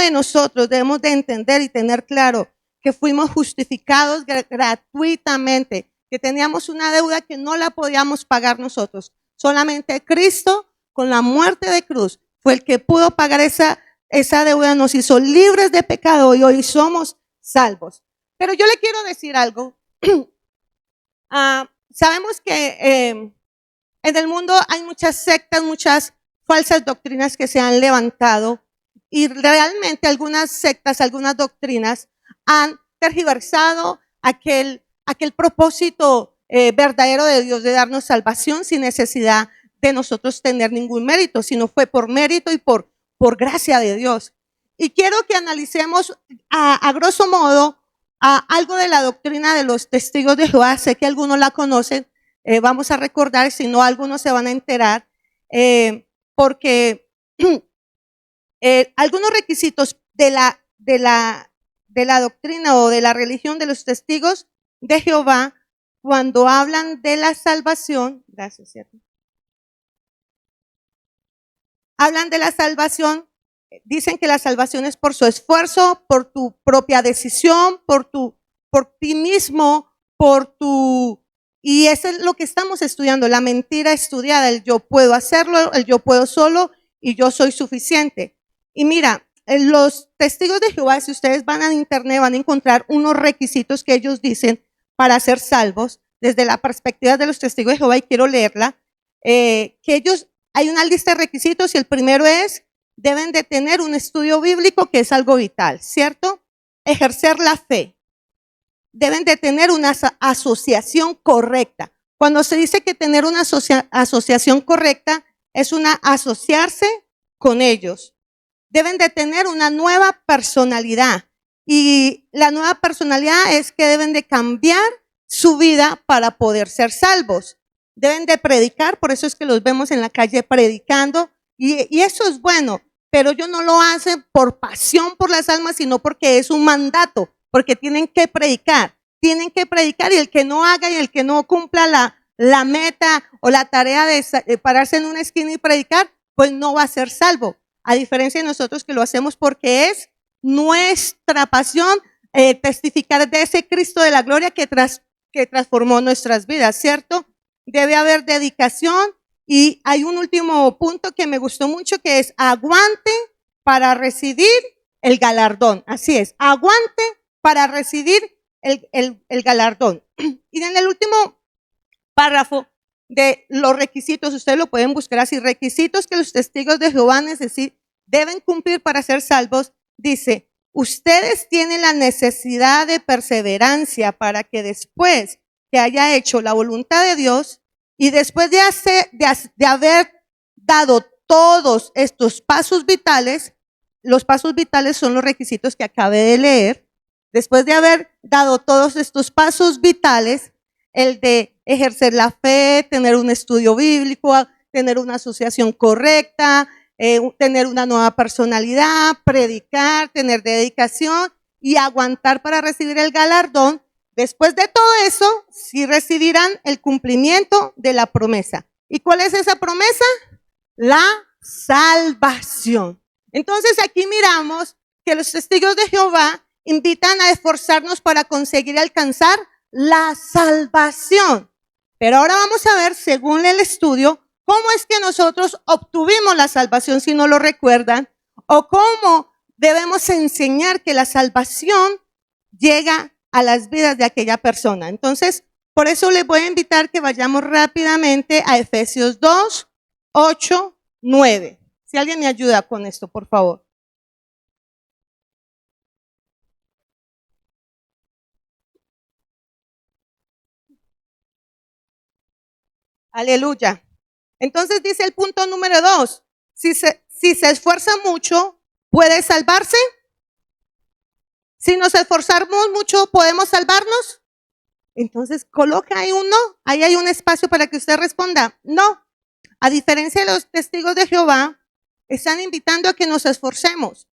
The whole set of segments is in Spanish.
de nosotros debemos de entender y tener claro que fuimos justificados gratuitamente, que teníamos una deuda que no la podíamos pagar nosotros. Solamente Cristo, con la muerte de cruz, fue el que pudo pagar esa deuda, nos hizo libres de pecado y hoy somos salvos. Pero yo le quiero decir algo. Sabemos que en el mundo hay muchas sectas, muchas falsas doctrinas que se han levantado y realmente algunas sectas, algunas doctrinas han tergiversado aquel propósito verdadero de Dios de darnos salvación sin necesidad de nosotros tener ningún mérito, sino fue por mérito y por gracia de Dios. Y quiero que analicemos a grosso modo algo de la doctrina de los testigos de Jehová. Sé que algunos la conocen, vamos a recordar, si no algunos se van a enterar, porque algunos requisitos de la doctrina o de la religión de los testigos de Jehová, cuando hablan de la salvación, gracias, ¿cierto? Hablan de la salvación, dicen que la salvación es por su esfuerzo, por tu propia decisión, por ti mismo, y eso es lo que estamos estudiando, la mentira estudiada, el yo puedo hacerlo, el yo puedo solo y yo soy suficiente. Y mira, los testigos de Jehová, si ustedes van a internet, van a encontrar unos requisitos que ellos dicen para ser salvos, desde la perspectiva de los testigos de Jehová, y quiero leerla, que ellos, hay una lista de requisitos y el primero es, deben de tener un estudio bíblico, que es algo vital, ¿cierto? Ejercer la fe. Deben de tener una asociación correcta. Cuando se dice que tener una asociación correcta, es una asociarse con ellos. Deben de tener una nueva personalidad. Y la nueva personalidad es que deben de cambiar su vida para poder ser salvos. Deben de predicar, por eso es que los vemos en la calle predicando. Y eso es bueno, pero ellos no lo hacen por pasión por las almas, sino porque es un mandato, porque tienen que predicar y el que no haga y el que no cumpla la meta o la tarea de pararse en una esquina y predicar, pues no va a ser salvo. A diferencia de nosotros que lo hacemos porque es nuestra pasión testificar de ese Cristo de la gloria que transformó nuestras vidas, ¿cierto? Debe haber dedicación. Y hay un último punto que me gustó mucho, que es aguante para recibir el galardón. Así es, aguante para recibir el galardón. Y en el último párrafo de los requisitos, ustedes lo pueden buscar así, requisitos que los testigos de Jehová deben cumplir para ser salvos, dice, ustedes tienen la necesidad de perseverancia para que después que haya hecho la voluntad de Dios, y después de haber dado todos estos pasos vitales, los pasos vitales son los requisitos que acabé de leer, después de haber dado todos estos pasos vitales, el de ejercer la fe, tener un estudio bíblico, tener una asociación correcta, tener una nueva personalidad, predicar, tener dedicación y aguantar para recibir el galardón. Después de todo eso, sí recibirán el cumplimiento de la promesa. ¿Y cuál es esa promesa? La salvación. Entonces aquí miramos que los testigos de Jehová invitan a esforzarnos para conseguir alcanzar la salvación. Pero ahora vamos a ver, según el estudio, cómo es que nosotros obtuvimos la salvación, si no lo recuerdan, o cómo debemos enseñar que la salvación llega a las vidas de aquella persona. Entonces, por eso les voy a invitar que vayamos rápidamente a Efesios 2, 8, 9. Si alguien me ayuda con esto, por favor. Aleluya. Entonces dice el punto número 2, si se esfuerza mucho, ¿puede salvarse? Si nos esforzamos mucho, ¿podemos salvarnos? Entonces coloca ahí un no, ahí hay un espacio para que usted responda, no. A diferencia de los testigos de Jehová, están invitando a que nos esforcemos.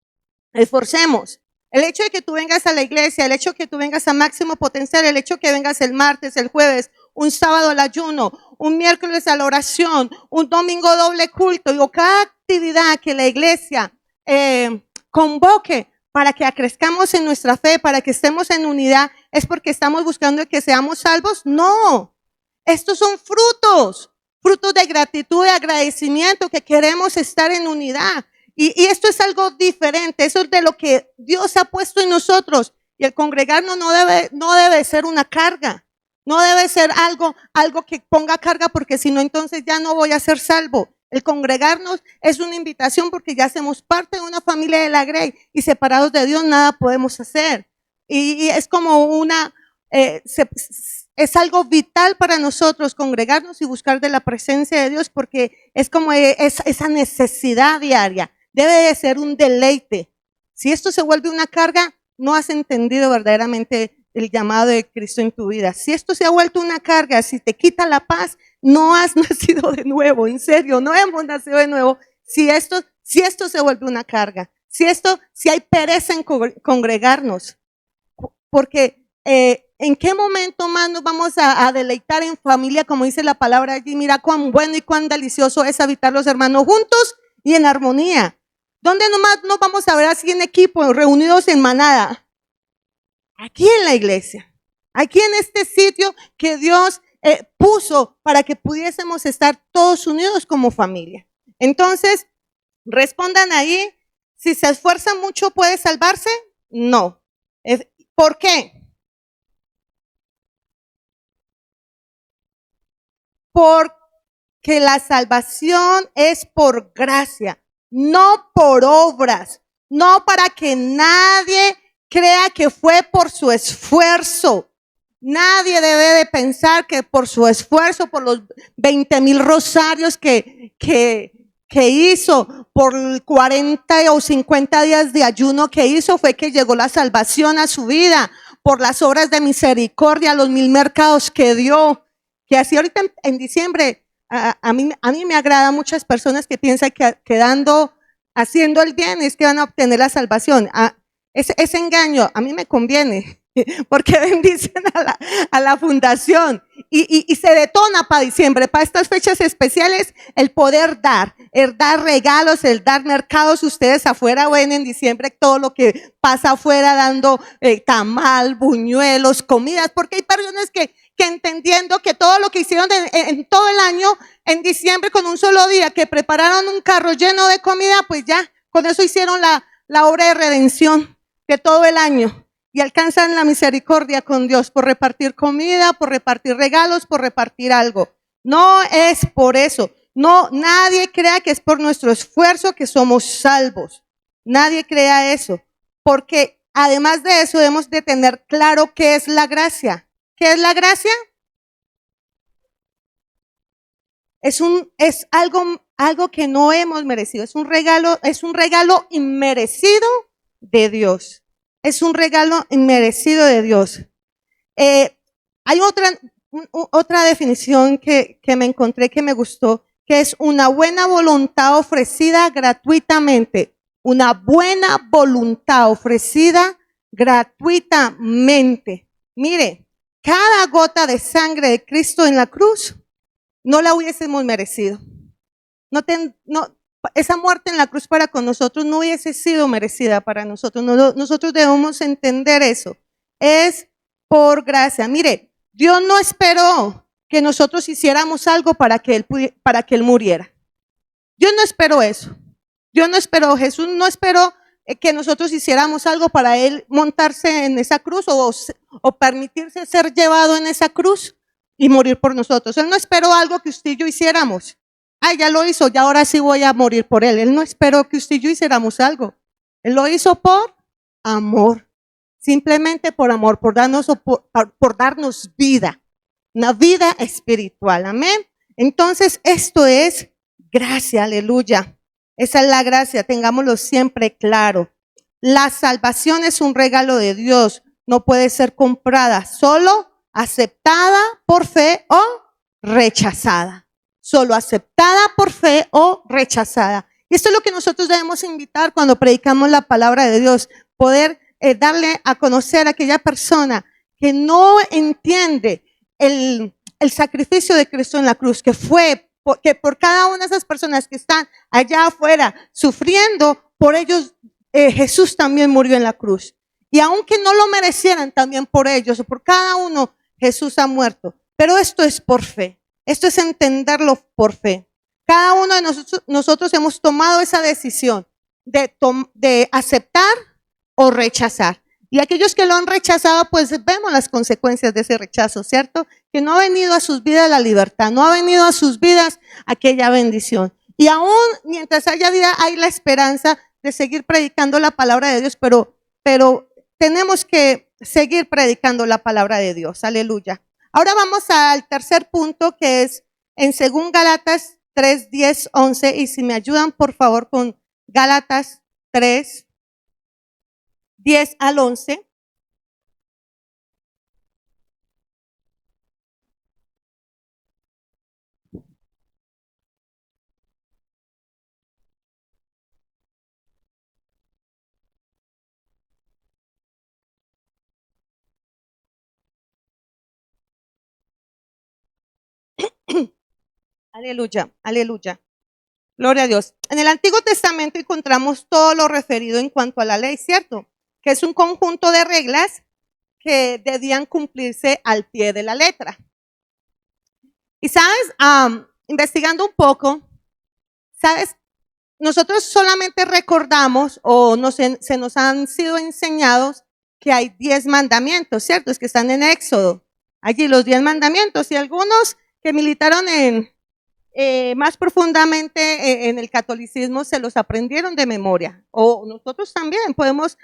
El hecho de que tú vengas a la iglesia, el hecho de que tú vengas a Máximo Potencial, el hecho de que vengas el martes, el jueves, un sábado al ayuno, un miércoles a la oración, un domingo doble culto, o cada actividad que la iglesia convoque para que acrezcamos en nuestra fe, para que estemos en unidad, ¿es porque estamos buscando que seamos salvos? No. Estos son frutos de gratitud, de agradecimiento, que queremos estar en unidad. Y esto es algo diferente, eso es de lo que Dios ha puesto en nosotros. Y el congregarnos no debe ser una carga, no debe ser algo que ponga carga, porque si no, entonces ya no voy a ser salvo. El congregarnos es una invitación porque ya hacemos parte de una familia de la Grey y separados de Dios nada podemos hacer. Y es como es algo vital para nosotros congregarnos y buscar de la presencia de Dios, porque es como esa necesidad diaria. Debe de ser un deleite. Si esto se vuelve una carga, no has entendido verdaderamente el llamado de Cristo en tu vida. Si esto se ha vuelto una carga, si te quita la paz, no has nacido de nuevo, en serio, no hemos nacido de nuevo. Si esto se vuelve una carga, si hay pereza en congregarnos, porque ¿en qué momento más nos vamos a deleitar en familia? Como dice la palabra allí, mira cuán bueno y cuán delicioso es habitar los hermanos juntos y en armonía. ¿Dónde nomás nos vamos a ver así en equipo, reunidos en manada? Aquí en la iglesia, aquí en este sitio que Dios puso para que pudiésemos estar todos unidos como familia. Entonces, respondan ahí, si se esfuerza mucho, ¿puede salvarse? No. ¿Por qué? Porque la salvación es por gracia, no por obras, no para que nadie crea que fue por su esfuerzo. Nadie debe de pensar que por su esfuerzo, por los 20,000 rosarios que hizo, por 40 o 50 días de ayuno que hizo, fue que llegó la salvación a su vida, por las obras de misericordia, los 1000 mercados que dio. Que así ahorita en diciembre, a mí me agrada muchas personas que piensan que haciendo el bien es que van a obtener la salvación. Ese engaño a mí me conviene, porque bendicen a la fundación y se detona para diciembre, para estas fechas especiales, el poder dar, el dar regalos, el dar mercados. Ustedes afuera ven en diciembre todo lo que pasa afuera, dando tamal, buñuelos, comidas, porque hay personas que entendiendo que todo lo que hicieron en todo el año, en diciembre con un solo día, que prepararon un carro lleno de comida, pues ya, con eso hicieron la obra de redención de todo el año y alcanzan la misericordia con Dios por repartir comida, por repartir regalos, por repartir algo. No es por eso. No, nadie crea que es por nuestro esfuerzo que somos salvos. Nadie crea eso, porque además de eso debemos de tener claro qué es la gracia. ¿Qué es la gracia? Es algo que no hemos merecido. Es un regalo inmerecido de Dios. Es un regalo inmerecido de Dios. Hay otra definición que me encontré que me gustó, que es una buena voluntad ofrecida gratuitamente. Una buena voluntad ofrecida gratuitamente. Mire, cada gota de sangre de Cristo en la cruz no la hubiésemos merecido. Esa muerte en la cruz para con nosotros no hubiese sido merecida para nosotros. Nosotros debemos entender eso. Es por gracia. Mire, Dios no esperó que nosotros hiciéramos algo para que Él muriera. Dios no esperó eso. Jesús no esperó que nosotros hiciéramos algo para Él montarse en esa cruz o permitirse ser llevado en esa cruz y morir por nosotros. Él no esperó algo que usted y yo hiciéramos. Ya lo hizo, ya ahora sí voy a morir por Él. Él no esperó que usted y yo hiciéramos algo. Él lo hizo por amor. Simplemente por amor, por darnos vida. Una vida espiritual. Amén. Entonces esto es gracia, aleluya. Esa es la gracia, tengámoslo siempre claro. La salvación es un regalo de Dios, no puede ser comprada, solo aceptada por fe o rechazada. Solo aceptada por fe o rechazada. Y esto es lo que nosotros debemos invitar cuando predicamos la palabra de Dios, poder darle a conocer a aquella persona que no entiende el sacrificio de Cristo en la cruz, que por cada una de esas personas que están allá afuera sufriendo, por ellos Jesús también murió en la cruz. Y aunque no lo merecieran, también por ellos o por cada uno, Jesús ha muerto. Pero esto es por fe. Esto es entenderlo por fe. Cada uno de nosotros hemos tomado esa decisión de aceptar o rechazar. Y aquellos que lo han rechazado, pues vemos las consecuencias de ese rechazo, ¿cierto? Que no ha venido a sus vidas la libertad, no ha venido a sus vidas aquella bendición. Y aún mientras haya vida, hay la esperanza de seguir predicando la palabra de Dios, pero tenemos que seguir predicando la palabra de Dios. Aleluya. Ahora vamos al tercer punto, que es en según Gálatas 3, 10, 11. Y si me ayudan, por favor, con Gálatas 3, 10 al 11. Aleluya, aleluya. Gloria a Dios. En el Antiguo Testamento encontramos todo lo referido en cuanto a la ley, ¿cierto? Que es un conjunto de reglas que debían cumplirse al pie de la letra. Y sabes, investigando un poco, sabes, nosotros solamente recordamos o se nos han sido enseñados que hay 10 mandamientos, ¿cierto? Es que están en Éxodo. Allí los 10 mandamientos y algunos que militaron más profundamente en el catolicismo se los aprendieron de memoria. O nosotros también podemos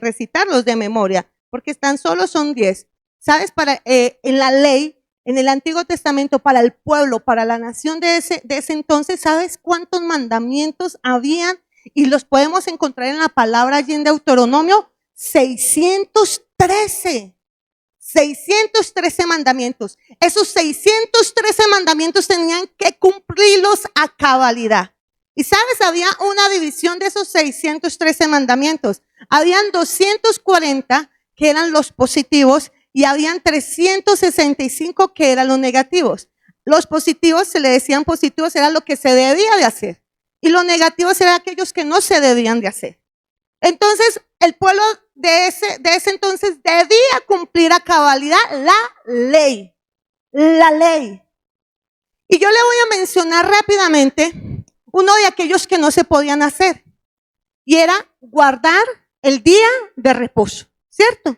recitarlos de memoria, porque tan solo son 10. ¿Sabes? En la ley, en el Antiguo Testamento, para el pueblo, para la nación de ese entonces, ¿sabes cuántos mandamientos habían? Y los podemos encontrar en la palabra allí en Deuteronomio, 613. 613 mandamientos. Esos 613 mandamientos tenían que cumplirlos a cabalidad. Y sabes, había una división de esos 613 mandamientos. Habían 240 que eran los positivos y habían 365 que eran los negativos. Los positivos, se le decían positivos, era lo que se debía de hacer. Y los negativos eran aquellos que no se debían de hacer. Entonces, el pueblo de ese entonces debía cumplir a cabalidad la ley. La ley. Y yo le voy a mencionar rápidamente uno de aquellos que no se podían hacer. Y era guardar el día de reposo, ¿cierto?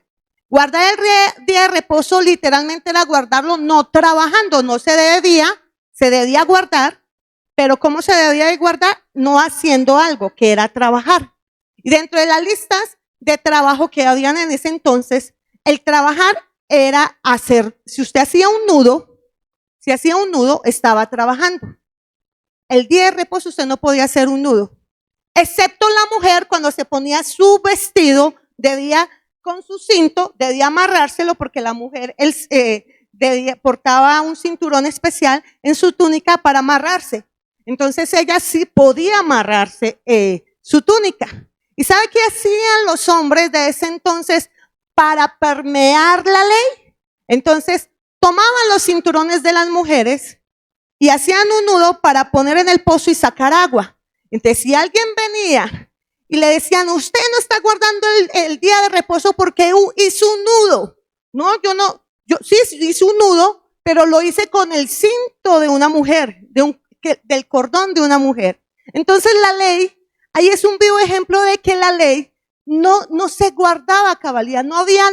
Guardar el día de reposo literalmente era guardarlo no trabajando, no se debía guardar, pero ¿cómo se debía de guardar? No haciendo algo, que era trabajar. Y dentro de las listas de trabajo que habían en ese entonces, el trabajar era hacer, si usted hacía un nudo, estaba trabajando. El día de reposo usted no podía hacer un nudo, excepto la mujer cuando se ponía su vestido, con su cinto, debía amarrárselo porque la mujer portaba un cinturón especial en su túnica para amarrarse. Entonces ella sí podía amarrarse su túnica. ¿Y sabe qué hacían los hombres de ese entonces para permear la ley? Entonces tomaban los cinturones de las mujeres y hacían un nudo para poner en el pozo y sacar agua. Entonces si alguien venía y le decían, usted no está guardando el día de reposo porque hizo un nudo. No, yo sí hice un nudo, pero lo hice con el cinto de una mujer, del cordón de una mujer. Entonces la ley, ahí es un vivo ejemplo de que la ley no se guardaba a cabalidad. No había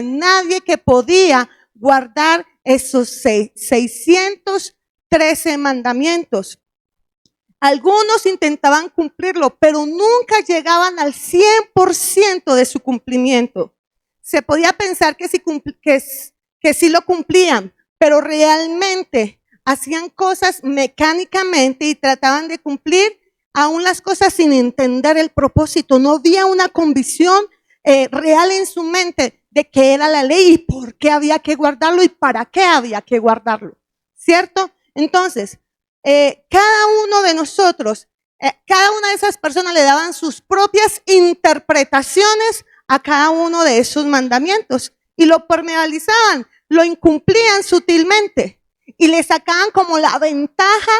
nadie que podía guardar esos 613 mandamientos. Algunos intentaban cumplirlo, pero nunca llegaban al 100% de su cumplimiento. Se podía pensar que sí lo cumplían, pero realmente hacían cosas mecánicamente y trataban de cumplir aún las cosas sin entender el propósito. No había una convicción real en su mente de qué era la ley y por qué había que guardarlo y para qué había que guardarlo, ¿cierto? Entonces, cada uno de nosotros, cada una de esas personas le daban sus propias interpretaciones a cada uno de esos mandamientos y lo permeabilizaban, lo incumplían sutilmente y le sacaban como la ventaja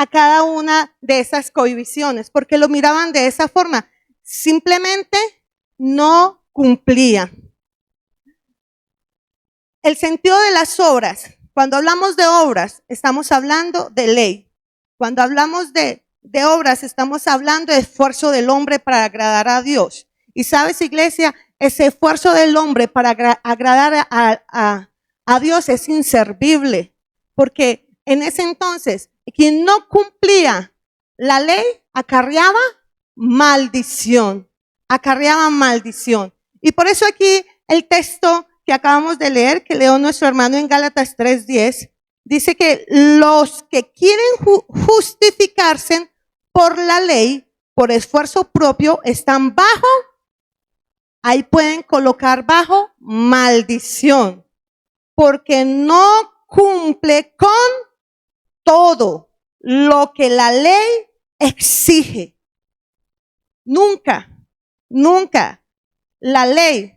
a cada una de esas cohibiciones, porque lo miraban de esa forma. Simplemente no cumplían. El sentido de las obras, cuando hablamos de obras, estamos hablando de ley. Cuando hablamos de obras, estamos hablando de esfuerzo del hombre para agradar a Dios. Y sabes, iglesia, ese esfuerzo del hombre para agradar a Dios es inservible, porque en ese entonces, quien no cumplía la ley acarreaba maldición, acarreaba maldición. Y por eso aquí el texto que acabamos de leer, que leo nuestro hermano en Gálatas 3:10, dice que los que quieren justificarse por la ley, por esfuerzo propio, están bajo, ahí pueden colocar bajo maldición, porque no cumple con todo lo que la ley exige. Nunca la ley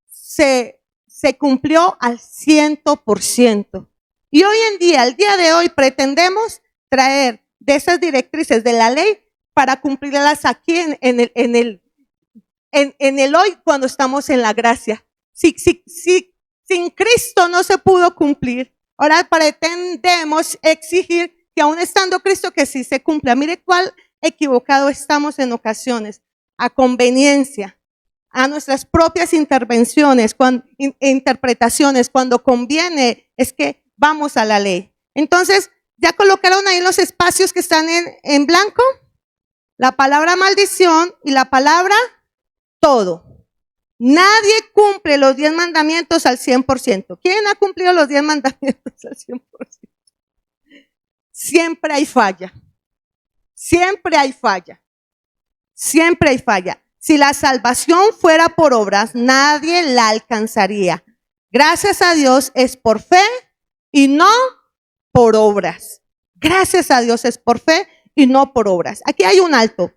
se cumplió al 100%. Y hoy en día, el día de hoy, pretendemos traer de esas directrices de la ley para cumplirlas aquí en el hoy, cuando estamos en la gracia. Si sin Cristo no se pudo cumplir, ahora pretendemos exigir que aún estando Cristo que sí se cumpla. Mire cuál equivocado estamos en ocasiones, a conveniencia, a nuestras propias intervenciones, interpretaciones, cuando conviene es que vamos a la ley. Entonces, ¿ya colocaron ahí los espacios que están en blanco? La palabra maldición y la palabra todo. Nadie cumple los 10 mandamientos al 100%. ¿Quién ha cumplido los 10 mandamientos al 100%? Siempre hay falla. Siempre hay falla. Siempre hay falla. Si la salvación fuera por obras, nadie la alcanzaría. Gracias a Dios es por fe y no por obras. Gracias a Dios es por fe y no por obras. Aquí hay un alto.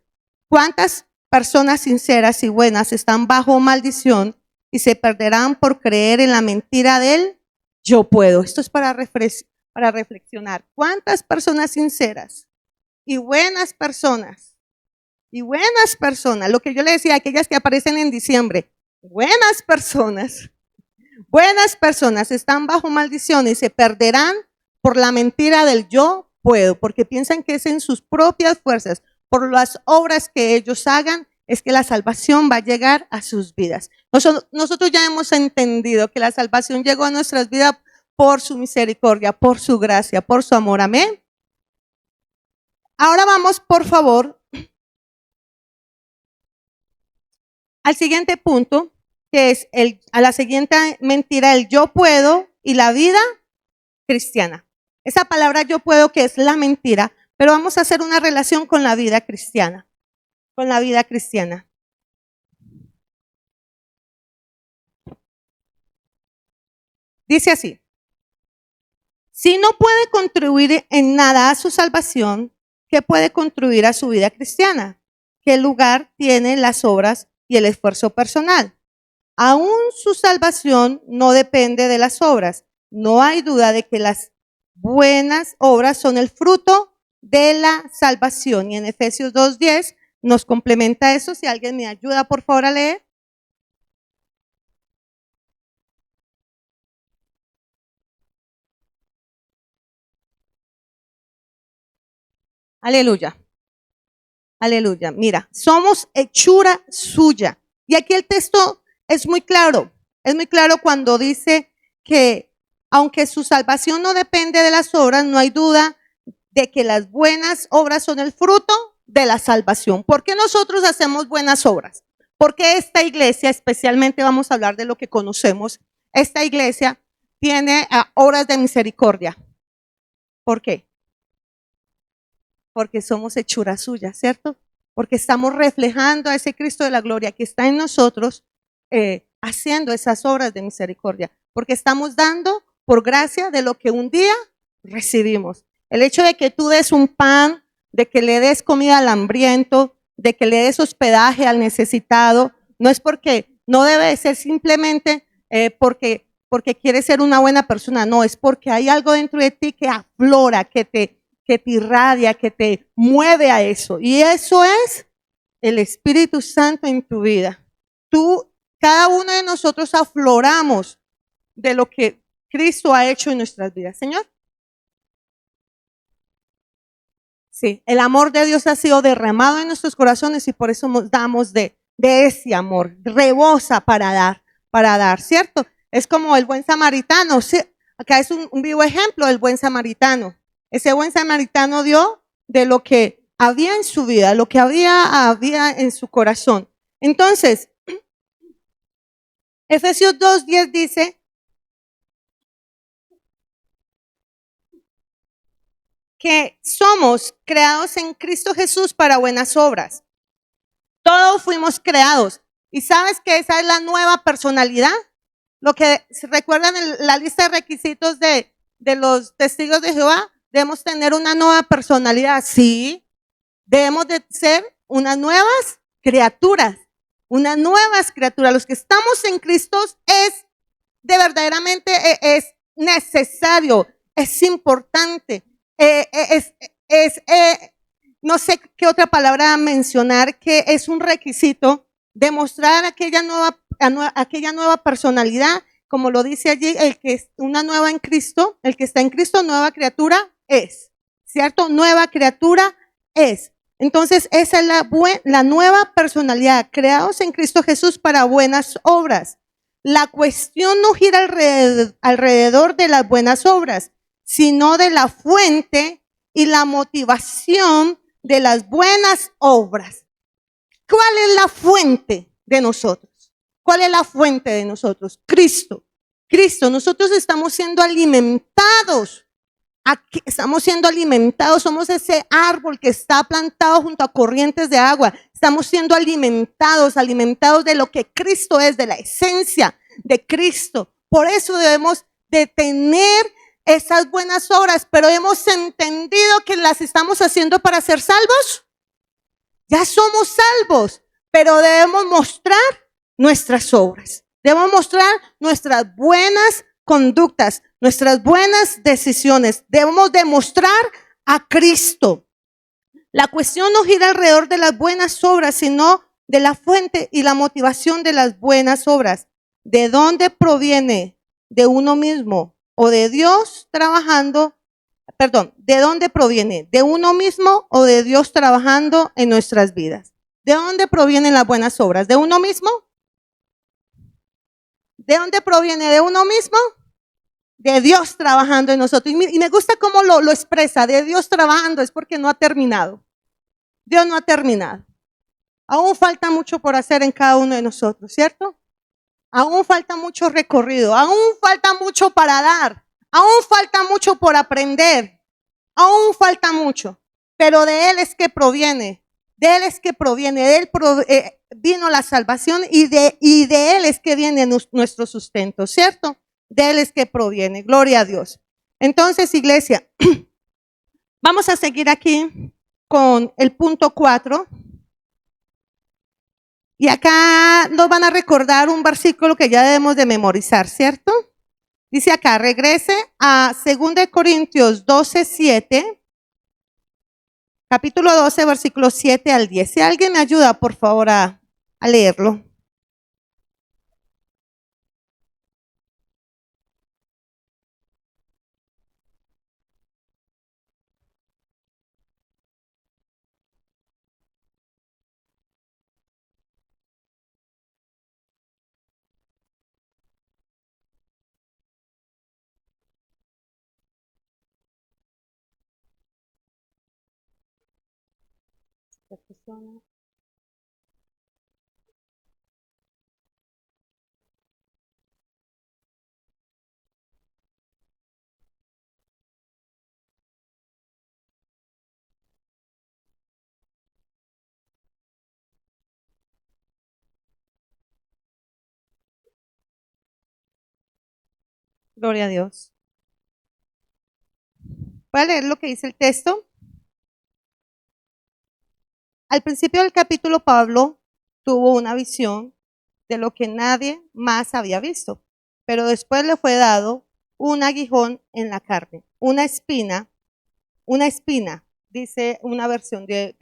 ¿Cuántas personas sinceras y buenas están bajo maldición y se perderán por creer en la mentira del yo puedo? Esto es para reflexionar. ¿Cuántas personas sinceras y buenas personas? Y buenas personas, lo que yo le decía, aquellas que aparecen en diciembre, buenas personas están bajo maldición y se perderán por la mentira del yo puedo, porque piensan que es en sus propias fuerzas, por las obras que ellos hagan, es que la salvación va a llegar a sus vidas. Nosotros ya hemos entendido que la salvación llegó a nuestras vidas por su misericordia, por su gracia, por su amor. Amén. Ahora vamos, por favor, al siguiente punto, que es a la siguiente mentira, el yo puedo y la vida cristiana. Esa palabra yo puedo, que es la mentira, pero vamos a hacer una relación con la vida cristiana. Con la vida cristiana. Dice así: si no puede contribuir en nada a su salvación, ¿qué puede contribuir a su vida cristiana? ¿Qué lugar tienen las obras y el esfuerzo personal? Aún su salvación no depende de las obras. No hay duda de que las buenas obras son el fruto de la salvación. Y en Efesios 2:10 nos complementa eso. Si alguien me ayuda, por favor, a leer. Aleluya. Aleluya. Mira, somos hechura suya. Y aquí el texto es muy claro. Es muy claro cuando dice que aunque su salvación no depende de las obras, no hay duda de que las buenas obras son el fruto de la salvación. ¿Por qué nosotros hacemos buenas obras? Porque esta iglesia, especialmente vamos a hablar de lo que conocemos, esta iglesia tiene obras de misericordia. ¿Por qué? Porque somos hechura suya, ¿cierto? Porque estamos reflejando a ese Cristo de la gloria que está en nosotros, haciendo esas obras de misericordia, porque estamos dando por gracia de lo que un día recibimos. El hecho de que tú des un pan, de que le des comida al hambriento, de que le des hospedaje al necesitado, no es porque, no debe de ser simplemente porque quieres ser una buena persona, no, es porque hay algo dentro de ti que aflora, que que te irradia, que te mueve a eso. Y eso es el Espíritu Santo en tu vida. Cada uno de nosotros afloramos de lo que Cristo ha hecho en nuestras vidas. Señor. Sí, el amor de Dios ha sido derramado en nuestros corazones y por eso nos damos de ese amor. Rebosa para dar, ¿cierto? Es como el buen samaritano. ¿Sí? Acá es un vivo ejemplo del buen samaritano. Ese buen samaritano dio de lo que había en su vida, lo que había en su corazón. Entonces, Efesios 2:10 dice que somos creados en Cristo Jesús para buenas obras. Todos fuimos creados. ¿Y sabes que esa es la nueva personalidad? Lo que recuerdan en la lista de requisitos de los testigos de Jehová, debemos tener una nueva personalidad. Sí, debemos de ser unas nuevas criaturas. Los que estamos en Cristo es de verdaderamente es necesario, es importante, no sé qué otra palabra mencionar, que es un requisito demostrar aquella nueva personalidad, como lo dice allí, el que es una nueva en Cristo, el que está en Cristo, nueva criatura es, ¿cierto? Nueva criatura es. Entonces, esa es la nueva personalidad, creados en Cristo Jesús para buenas obras. La cuestión no gira alrededor de las buenas obras, sino de la fuente y la motivación de las buenas obras. ¿Cuál es la fuente de nosotros? ¿Cuál es la fuente de nosotros? Cristo. Cristo. Nosotros estamos siendo alimentados. Aquí estamos siendo alimentados, somos ese árbol que está plantado junto a corrientes de agua. Estamos siendo alimentados de lo que Cristo es, de la esencia de Cristo. Por eso debemos de tener esas buenas obras, pero hemos entendido que las estamos haciendo para ser salvos. Ya somos salvos, pero debemos mostrar nuestras obras. Debemos mostrar nuestras buenas conductas, nuestras buenas decisiones. Debemos demostrar a Cristo. La cuestión no gira alrededor de las buenas obras, sino de la fuente y la motivación de las buenas obras. ¿De dónde proviene? ¿De uno mismo o de Dios trabajando? ¿De dónde proviene? ¿De uno mismo o de Dios trabajando en nuestras vidas? ¿De dónde provienen las buenas obras? ¿De uno mismo? ¿De dónde proviene? ¿De uno mismo? De Dios trabajando en nosotros. Y me gusta cómo lo expresa, de Dios trabajando, es porque no ha terminado. Dios no ha terminado. Aún falta mucho por hacer en cada uno de nosotros, ¿cierto? Aún falta mucho recorrido, aún falta mucho para dar, aún falta mucho por aprender, aún falta mucho. Pero de Él es que proviene, de Él es que proviene, de Él vino la salvación y de Él es que viene nuestro sustento, ¿cierto? De Él es que proviene, gloria a Dios. Entonces, iglesia, vamos a seguir aquí con el punto 4. Y acá nos van a recordar un versículo que ya debemos de memorizar, ¿cierto? Dice acá, regrese a 2 Corintios 12:7, capítulo 12, versículos 7 al 10. Si alguien me ayuda, por favor, a leerlo. Gloria a Dios. Voy a leer lo que dice el texto. Al principio del capítulo, Pablo tuvo una visión de lo que nadie más había visto, pero después le fue dado un aguijón en la carne, una espina una espina, dice una versión de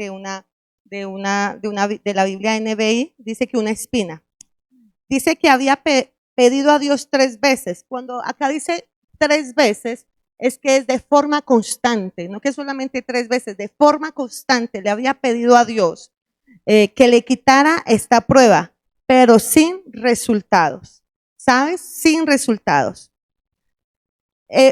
la Biblia NBI, dice que una espina. Dice que había pedido a Dios 3 veces. Cuando acá dice 3 veces, es que es de forma constante, no que solamente 3 veces, de forma constante le había pedido a Dios que le quitara esta prueba, pero sin resultados, ¿sabes? Sin resultados.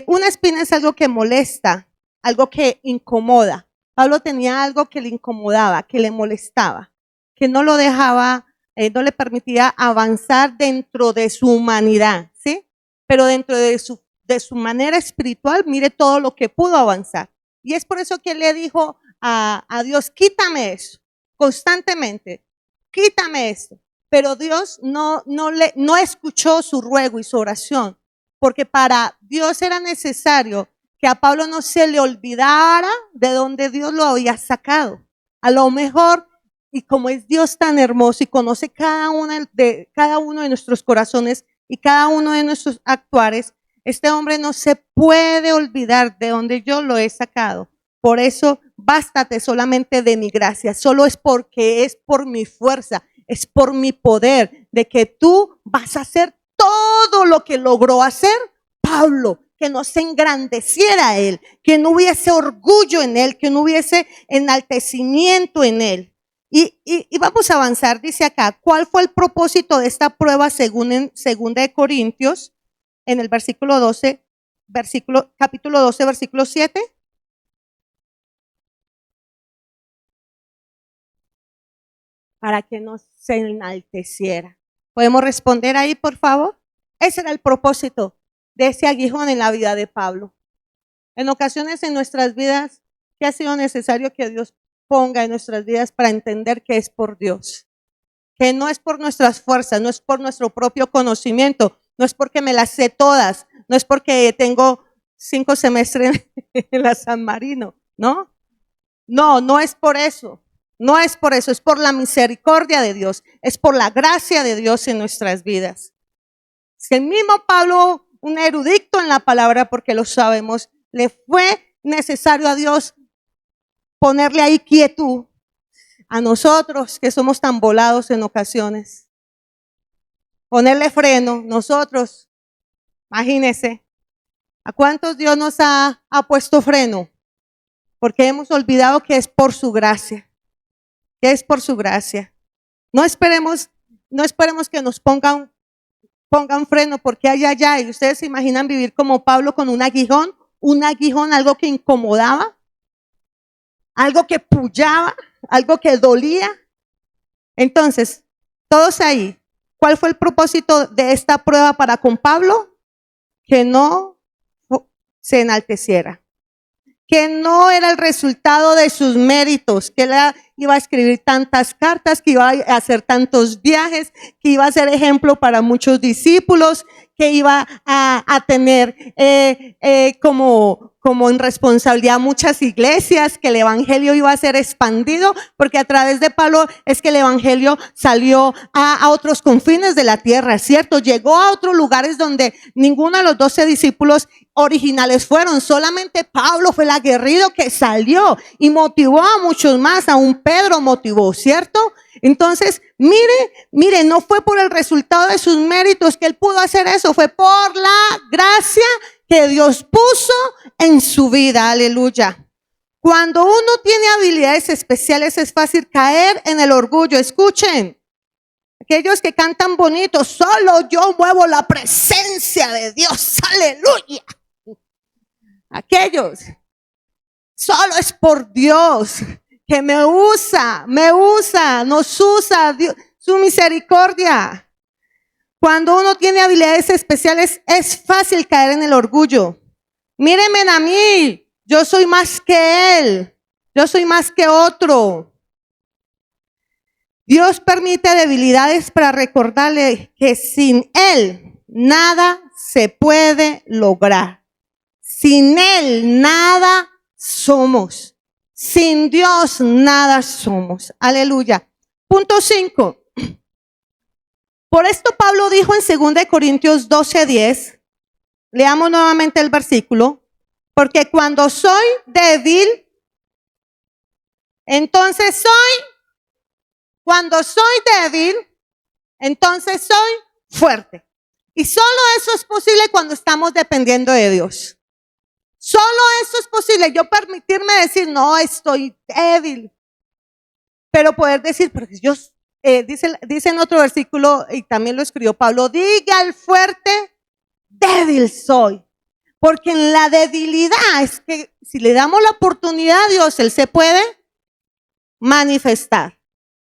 Una espina es algo que molesta, algo que incomoda. Pablo tenía algo que le incomodaba, que le molestaba, que no lo dejaba, no le permitía avanzar dentro de su humanidad, ¿sí? Pero dentro de su manera espiritual, mire todo lo que pudo avanzar. Y es por eso que le dijo a Dios, quítame eso, constantemente, quítame esto. Pero Dios no escuchó su ruego y su oración, porque para Dios era necesario que a Pablo no se le olvidara de donde Dios lo había sacado. A lo mejor, y como es Dios tan hermoso y conoce cada uno de nuestros corazones y cada uno de nuestros actuares, este hombre no se puede olvidar de donde yo lo he sacado. Por eso, bástate solamente de mi gracia. Solo es porque es por mi fuerza, es por mi poder, de que tú vas a hacer todo lo que logró hacer Pablo, que no se engrandeciera él, que no hubiese orgullo en él, que no hubiese enaltecimiento en él. Y vamos a avanzar, dice acá, ¿cuál fue el propósito de esta prueba según en 2 de Corintios, en el capítulo 12, versículo 7? Para que no se enalteciera. ¿Podemos responder ahí, por favor? Ese era el propósito de ese aguijón en la vida de Pablo. En ocasiones en nuestras vidas, ¿qué ha sido necesario que Dios ponga en nuestras vidas para entender que es por Dios? Que no es por nuestras fuerzas, no es por nuestro propio conocimiento, no es porque me las sé todas, no es porque tengo 5 semestres en la San Marino, ¿no? No es por eso. No es por eso, es por la misericordia de Dios, es por la gracia de Dios en nuestras vidas. Si el mismo Pablo, un erudito en la palabra, porque lo sabemos, le fue necesario a Dios ponerle ahí quietud, a nosotros que somos tan volados en ocasiones, ponerle freno, nosotros, imagínense, ¿a cuántos Dios nos ha puesto freno? Porque hemos olvidado que es por su gracia. Que es por su gracia. No esperemos que nos pongan freno, porque allá, y ustedes se imaginan vivir como Pablo con un aguijón, algo que incomodaba, algo que pullaba, algo que dolía. Entonces, todos ahí, ¿cuál fue el propósito de esta prueba para con Pablo? Que no se enalteciera. Que no era el resultado de sus méritos, que él iba a escribir tantas cartas, que iba a hacer tantos viajes, que iba a ser ejemplo para muchos discípulos, que iba a tener como en responsabilidad muchas iglesias, que el evangelio iba a ser expandido, porque a través de Pablo es que el evangelio salió a otros confines de la tierra, ¿cierto? Llegó a otros lugares donde ninguno de los 12 discípulos originales fueron, solamente Pablo fue el aguerrido que salió y motivó a muchos más, a un Pedro motivó, ¿cierto? Entonces, mire, no fue por el resultado de sus méritos que él pudo hacer eso, fue por la gracia que Dios puso en su vida, aleluya. Cuando uno tiene habilidades especiales es fácil caer en el orgullo, escuchen. Aquellos que cantan bonito, solo yo muevo la presencia de Dios, aleluya. Aquellos, solo es por Dios que me usa, nos usa Dios, su misericordia. Cuando uno tiene habilidades especiales es fácil caer en el orgullo. Mírenme a mí, yo soy más que él, yo soy más que otro. Dios permite debilidades para recordarle que sin él nada se puede lograr. Sin él nada somos. Sin Dios nada somos. Aleluya. Punto 5. Por esto Pablo dijo en 2 Corintios 12:10, leamos nuevamente el versículo. Porque cuando soy débil, entonces soy, cuando soy débil, entonces soy fuerte. Y solo eso es posible cuando estamos dependiendo de Dios. Solo eso es posible. Yo permitirme decir, no, estoy débil. Pero poder decir, porque yo, dice en otro versículo, y también lo escribió Pablo, diga al fuerte, débil soy. Porque en la debilidad es que si le damos la oportunidad a Dios, Él se puede manifestar.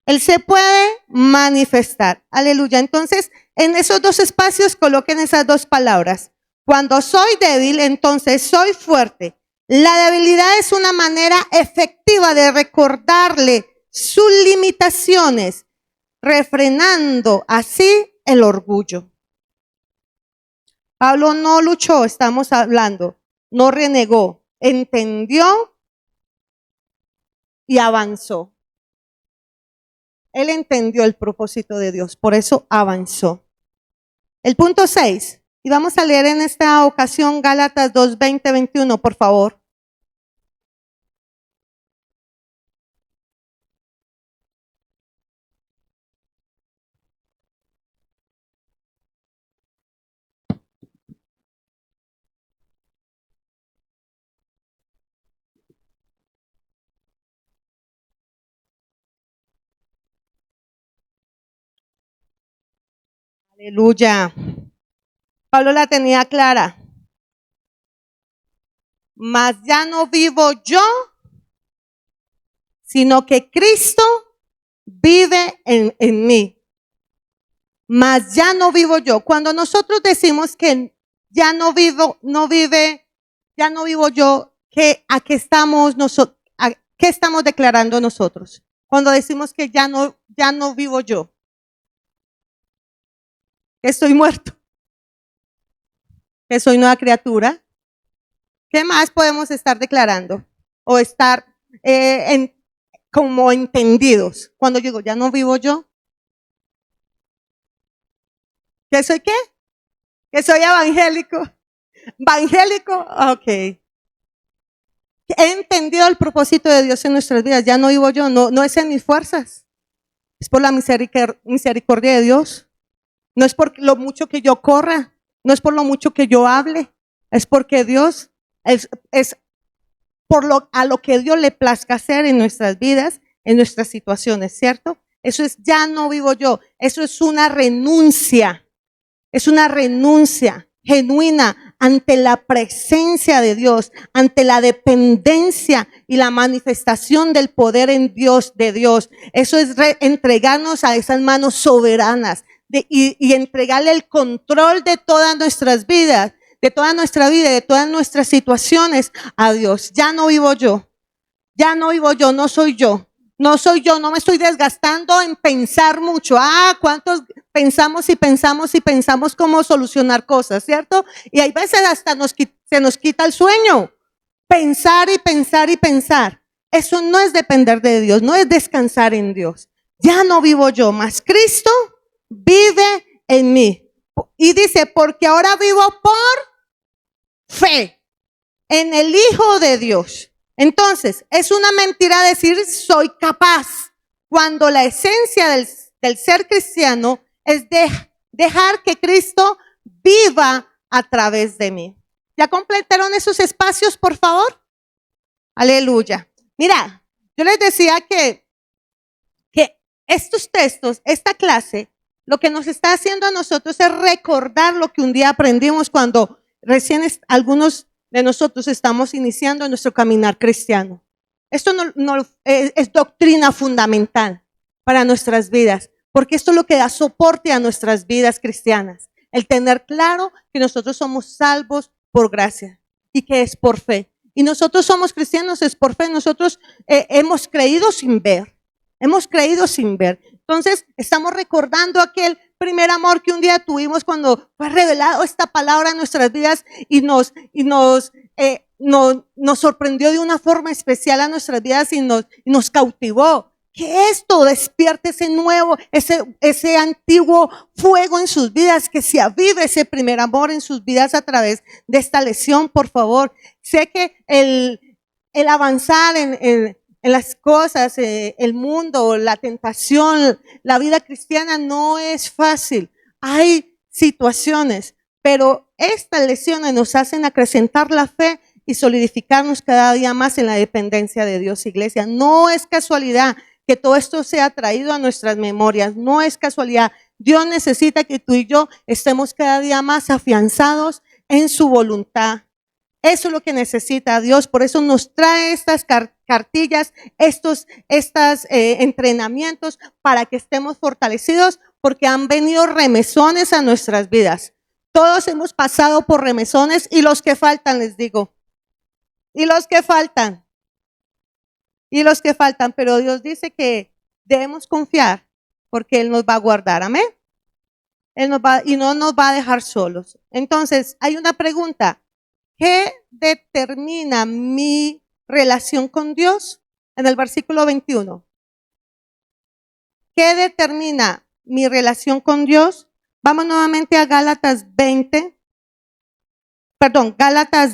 Él se puede manifestar. Aleluya. Entonces, en esos dos espacios coloquen esas dos palabras. Cuando soy débil, entonces soy fuerte. La debilidad es una manera efectiva de recordarle sus limitaciones, refrenando así el orgullo. Pablo no luchó, estamos hablando, no renegó, entendió y avanzó. Él entendió el propósito de Dios, por eso avanzó. El punto 6, y vamos a leer en esta ocasión Gálatas 2, 20, 21, por favor. Aleluya. Pablo la tenía clara. Mas ya no vivo yo, sino que Cristo vive en mí. Mas ya no vivo yo. Cuando nosotros decimos que ya no vivo, ya no vivo yo, ¿a qué estamos nosotros? ¿Qué estamos declarando nosotros? Cuando decimos que ya no vivo yo, que estoy muerto, que soy nueva criatura. ¿Qué más podemos estar declarando? O estar como entendidos. Cuando digo, ya no vivo yo. ¿Que soy qué? Que soy evangélico. ¿Evangélico? Ok. He entendido el propósito de Dios en nuestras vidas. Ya no vivo yo, no es en mis fuerzas. Es por la misericordia de Dios. No es por lo mucho que yo corra. No es por lo mucho que yo hable. Es porque Dios es por a lo que Dios le plazca hacer en nuestras vidas, en nuestras situaciones, ¿cierto? Eso es ya no vivo yo. Eso es una renuncia. Es una renuncia genuina ante la presencia de Dios, ante la dependencia y la manifestación del poder en Dios, de Dios. Eso es entregarnos a esas manos soberanas y entregarle el control de todas nuestras vidas, de toda nuestra vida, de todas nuestras situaciones a Dios. Ya no vivo yo, ya no vivo yo, no soy yo. No soy yo, no me estoy desgastando en pensar mucho. ¿Cuántos pensamos y pensamos y pensamos cómo solucionar cosas, cierto? Y hay veces hasta se nos quita el sueño. Pensar y pensar y pensar. Eso no es depender de Dios, no es descansar en Dios. Ya no vivo yo, mas Cristo vive en mí. Y dice, porque ahora vivo por fe en el Hijo de Dios. Entonces, es una mentira decir soy capaz, cuando la esencia del ser cristiano es dejar que Cristo viva a través de mí. ¿Ya completaron esos espacios, por favor? Aleluya. Mira, yo les decía que estos textos, esta clase, lo que nos está haciendo a nosotros es recordar lo que un día aprendimos cuando recién algunos de nosotros estamos iniciando nuestro caminar cristiano. Esto es doctrina fundamental para nuestras vidas, porque esto es lo que da soporte a nuestras vidas cristianas. El tener claro que nosotros somos salvos por gracia y que es por fe. Y nosotros somos cristianos, es por fe. Nosotros hemos creído sin ver. Hemos creído sin ver. Entonces, estamos recordando aquel primer amor que un día tuvimos cuando fue revelado esta palabra en nuestras vidas y nos sorprendió de una forma especial a nuestras vidas y nos cautivó. que esto despierte ese nuevo, ese antiguo fuego en sus vidas, que se avive ese primer amor en sus vidas a través de esta lección, por favor. Sé que el avanzar en las cosas, el mundo, la tentación, la vida cristiana no es fácil. Hay situaciones, pero estas lecciones nos hacen acrecentar la fe y solidificarnos cada día más en la dependencia de Dios, iglesia. No es casualidad que todo esto sea traído a nuestras memorias, no es casualidad. Dios necesita que tú y yo estemos cada día más afianzados en su voluntad. Eso es lo que necesita Dios, por eso nos trae estas cartillas, estos entrenamientos para que estemos fortalecidos, porque han venido remesones a nuestras vidas. Todos hemos pasado por remesones y los que faltan, les digo. Y los que faltan. Y los que faltan. Pero Dios dice que debemos confiar porque Él nos va a guardar. Amén. Él nos va, y no nos va a dejar solos. Entonces, hay una pregunta. ¿Qué determina mi relación con Dios? En el versículo 21. ¿Qué determina mi relación con Dios? Vamos nuevamente a Gálatas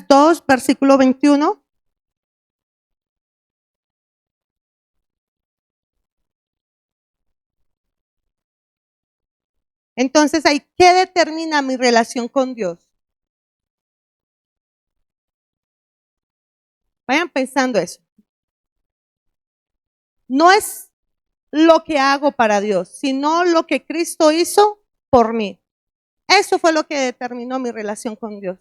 2, versículo 21. Entonces, ¿qué determina mi relación con Dios? Vayan pensando eso. No es lo que hago para Dios, sino lo que Cristo hizo por mí. Eso fue lo que determinó mi relación con Dios.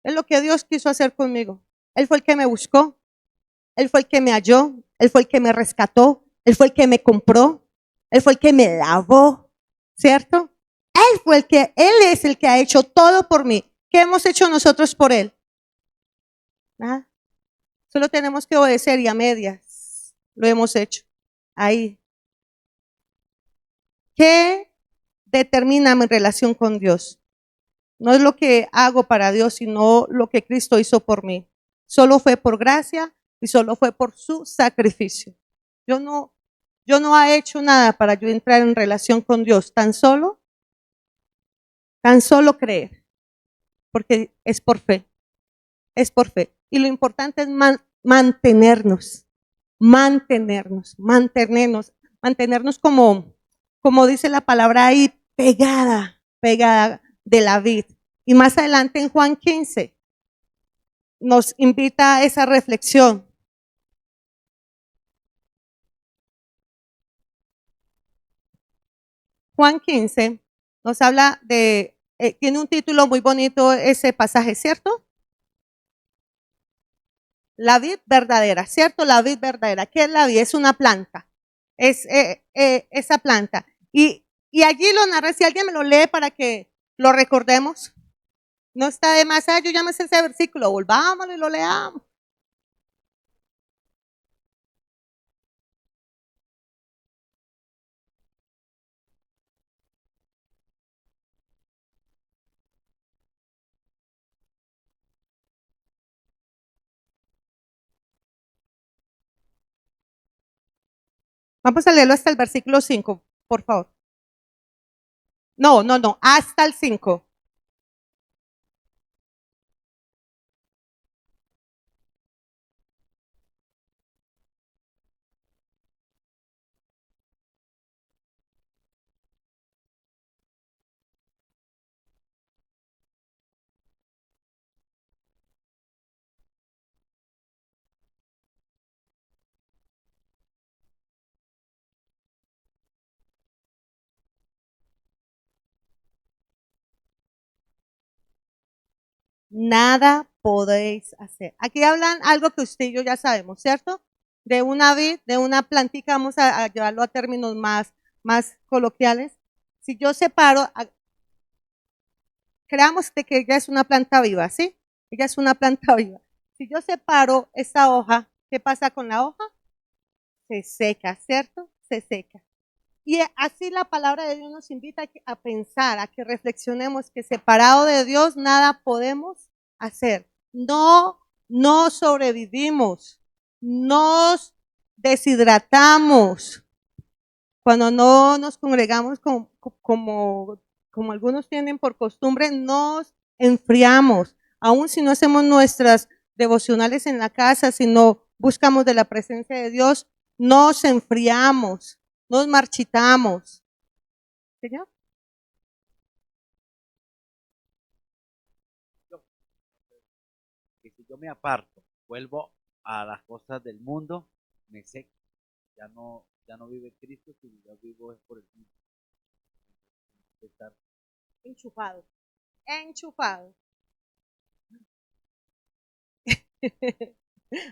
Es lo que Dios quiso hacer conmigo. Él fue el que me buscó. Él fue el que me halló. Él fue el que me rescató. Él fue el que me compró. Él fue el que me lavó. ¿Cierto? Él es el que ha hecho todo por mí. ¿Qué hemos hecho nosotros por Él? Nada. Solo tenemos que obedecer y a medias lo hemos hecho. Ahí. ¿Qué determina mi relación con Dios? No es lo que hago para Dios, sino lo que Cristo hizo por mí. Solo fue por gracia y solo fue por su sacrificio. Yo no he hecho nada para yo entrar en relación con Dios, tan solo creer, porque es por fe. Y lo importante es mantenernos como dice la palabra ahí, pegada de la vid. Y más adelante en Juan 15 nos invita a esa reflexión. Juan 15 nos habla tiene un título muy bonito ese pasaje, ¿cierto? La vid verdadera, ¿cierto? La vid verdadera. ¿Qué es la vid? Es una planta. Es esa planta. Y allí lo narra, si alguien me lo lee para que lo recordemos. No está de más, yo ya me sé ese versículo, volvámoslo y lo leamos. Vamos a leerlo hasta el versículo 5, por favor. No, hasta el 5. Nada podéis hacer. Aquí hablan algo que usted y yo ya sabemos, ¿cierto? De una vid, de una plantica, vamos a llevarlo a términos más coloquiales. Si yo separo, creamos que ella es una planta viva, ¿sí? Ella es una planta viva. Si yo separo esta hoja, ¿qué pasa con la hoja? Se seca, ¿cierto? Se seca. Y así la palabra de Dios nos invita a pensar, a que reflexionemos que separado de Dios nada podemos hacer. No sobrevivimos. deshidratamos, cuando no nos congregamos como algunos tienen por costumbre, nos enfriamos. Aun si no hacemos nuestras devocionales en la casa, si no buscamos de la presencia de Dios, nos enfriamos, nos marchitamos. ¿Señor? Que si yo me aparto, vuelvo a las cosas del mundo, me seco. Ya no vive Cristo, sino yo vivo es por el mundo. Estar Enchufado. Enchufado.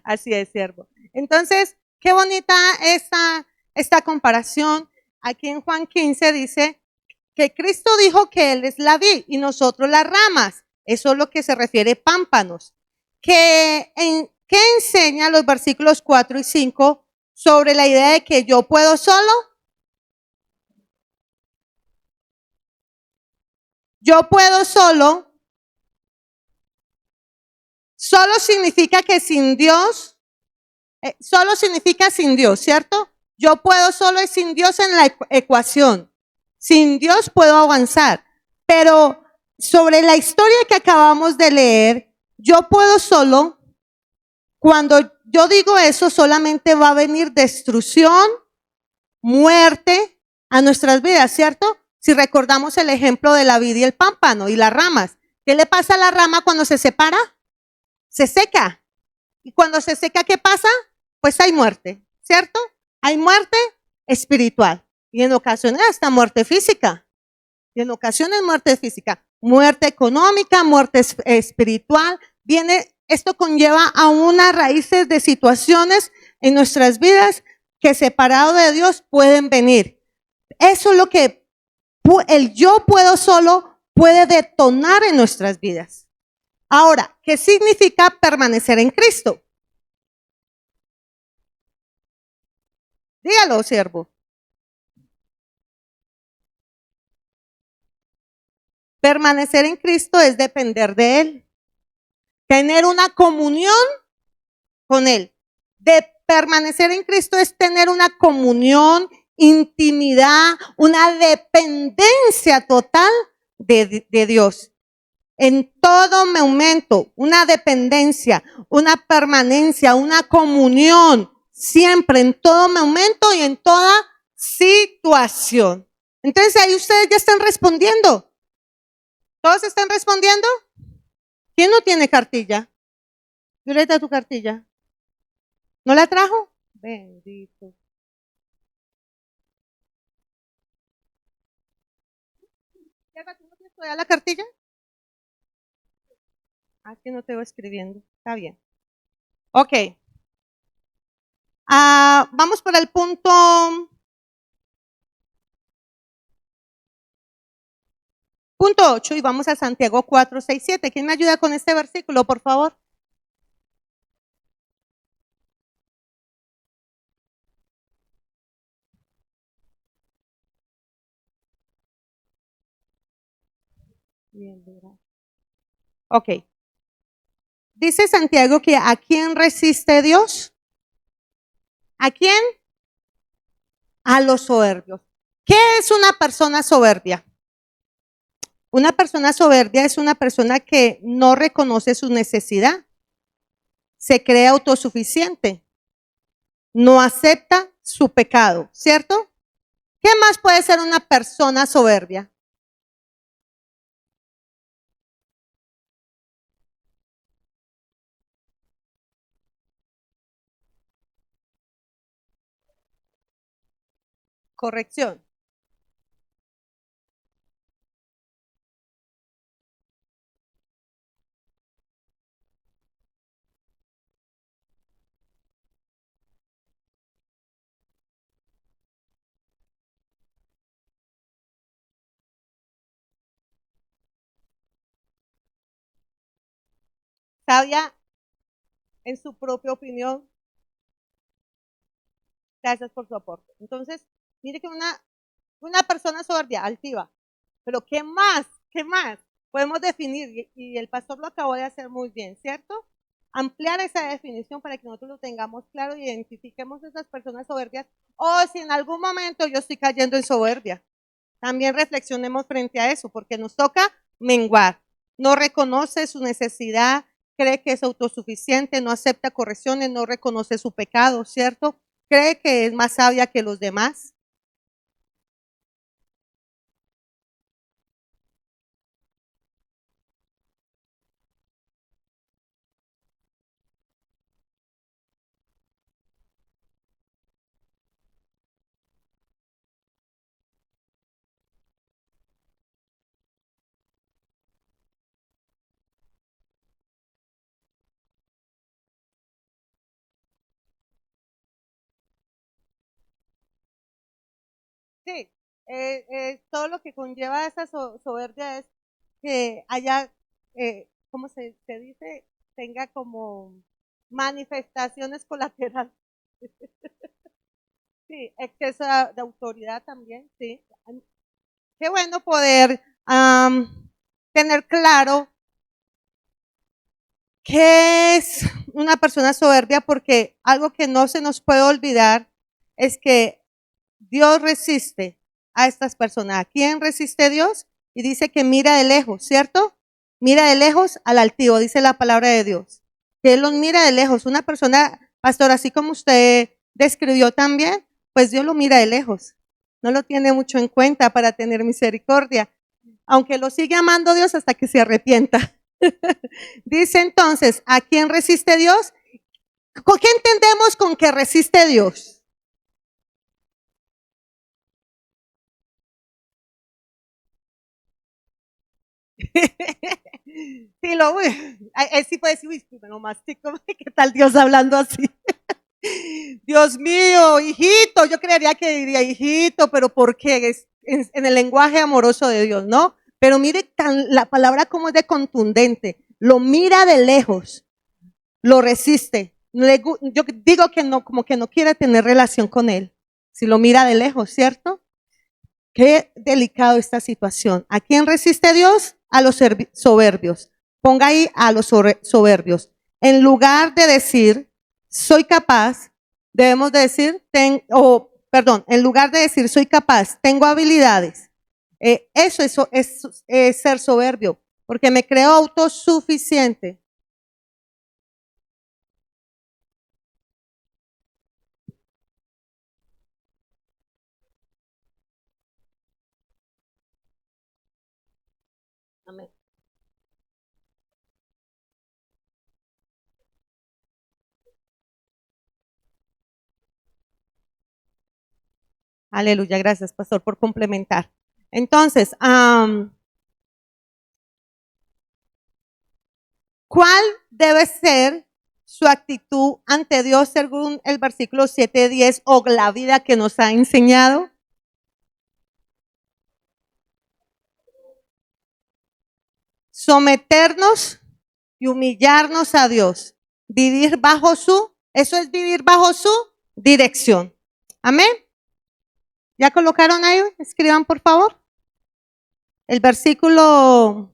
Así es, siervo. Entonces, qué bonita esta comparación. Aquí en Juan 15 dice que Cristo dijo que Él es la vid y nosotros las ramas. Eso es lo que se refiere pámpanos. ¿Qué enseña los versículos 4 y 5 sobre la idea de que yo puedo solo? Yo puedo solo. Solo significa que sin Dios, solo significa sin Dios, ¿cierto? Yo puedo solo y sin Dios en la ecuación. Sin Dios puedo avanzar. Pero sobre la historia que acabamos de leer, yo puedo solo, cuando yo digo eso, solamente va a venir destrucción, muerte a nuestras vidas, ¿cierto? Si recordamos el ejemplo de la vid y el pámpano y las ramas. ¿Qué le pasa a la rama cuando se separa? Se seca. Y cuando se seca, ¿qué pasa? Pues hay muerte, ¿cierto? Hay muerte espiritual. Y en ocasiones hasta muerte física. Y en ocasiones muerte física. Muerte económica, muerte espiritual. Esto conlleva a unas raíces de situaciones en nuestras vidas que separado de Dios pueden venir. Eso es lo que el yo puedo solo puede detonar en nuestras vidas. Ahora, ¿qué significa permanecer en Cristo? Dígalo, siervo. Permanecer en Cristo es depender de Él. Tener una comunión con Él. De permanecer en Cristo es tener una comunión, intimidad, una dependencia total de Dios. En todo momento, una dependencia, una permanencia, una comunión, siempre, en todo momento y en toda situación. Entonces ahí ustedes ya están respondiendo. ¿Todos están respondiendo? ¿Quién no tiene cartilla? Violeta, tu cartilla. ¿No la trajo? Bendito. ¿Tú no tienes todavía la cartilla? Aquí no te voy escribiendo. Está bien. Ok. Vamos por el punto 8 y vamos a Santiago 4, 6, 7. ¿Quién me ayuda con este versículo, por favor? Bien, ok. Dice Santiago que ¿a quién resiste Dios? ¿A quién? A los soberbios. ¿Qué es una persona soberbia? Una persona soberbia es una persona que no reconoce su necesidad, se cree autosuficiente, no acepta su pecado, ¿cierto? ¿Qué más puede ser una persona soberbia? Corrección. Sabia en su propia opinión. Gracias por su aporte. Entonces, mire que una persona soberbia, altiva. Pero ¿qué más? ¿Qué más? Podemos definir, y el pastor lo acabó de hacer muy bien, ¿cierto? ampliar esa definición para que nosotros lo tengamos claro y identifiquemos esas personas soberbias, o si en algún momento yo estoy cayendo en soberbia. También reflexionemos frente a eso, porque nos toca menguar. No reconoce su necesidad, cree que es autosuficiente, no acepta correcciones, no reconoce su pecado, ¿cierto? Cree que es más sabia que los demás. Sí, todo lo que conlleva esa soberbia es que haya, ¿cómo se dice? Tenga como manifestaciones colaterales. Sí, exceso de autoridad también, sí. Qué bueno poder tener claro qué es una persona soberbia, porque algo que no se nos puede olvidar es que Dios resiste a estas personas. ¿A quién resiste Dios? Y dice que mira de lejos, ¿cierto? Mira de lejos al altivo, dice la palabra de Dios. Que Él los mira de lejos. Una persona, pastor, así como usted describió también, pues Dios lo mira de lejos. No lo tiene mucho en cuenta para tener misericordia, aunque lo sigue amando Dios hasta que se arrepienta. Dice entonces, ¿a quién resiste Dios? ¿Qué entendemos con que resiste Dios? Sí, él sí puede decir, uy, me lo mastico, ¿qué tal Dios hablando así? Dios mío, hijito, yo creería que diría hijito, pero ¿por qué? Es en el lenguaje amoroso de Dios, ¿no? Pero mire la palabra como es de contundente, lo mira de lejos, lo resiste. Yo digo que no, como que no quiere tener relación con él, si lo mira de lejos, ¿cierto? Qué delicado esta situación. ¿A quién resiste Dios? A los soberbios. Ponga ahí a los soberbios. En lugar de decir, soy capaz, debemos decir, en lugar de decir, soy capaz, tengo habilidades. Eso es ser soberbio, porque me creo autosuficiente. Amén. Aleluya, gracias, pastor, por complementar. Entonces, ¿cuál debe ser su actitud ante Dios según el versículo 7:10 o la vida que nos ha enseñado? Someternos y humillarnos a Dios. Eso es vivir bajo su dirección. Amén. ¿Ya colocaron ahí? Escriban por favor. El versículo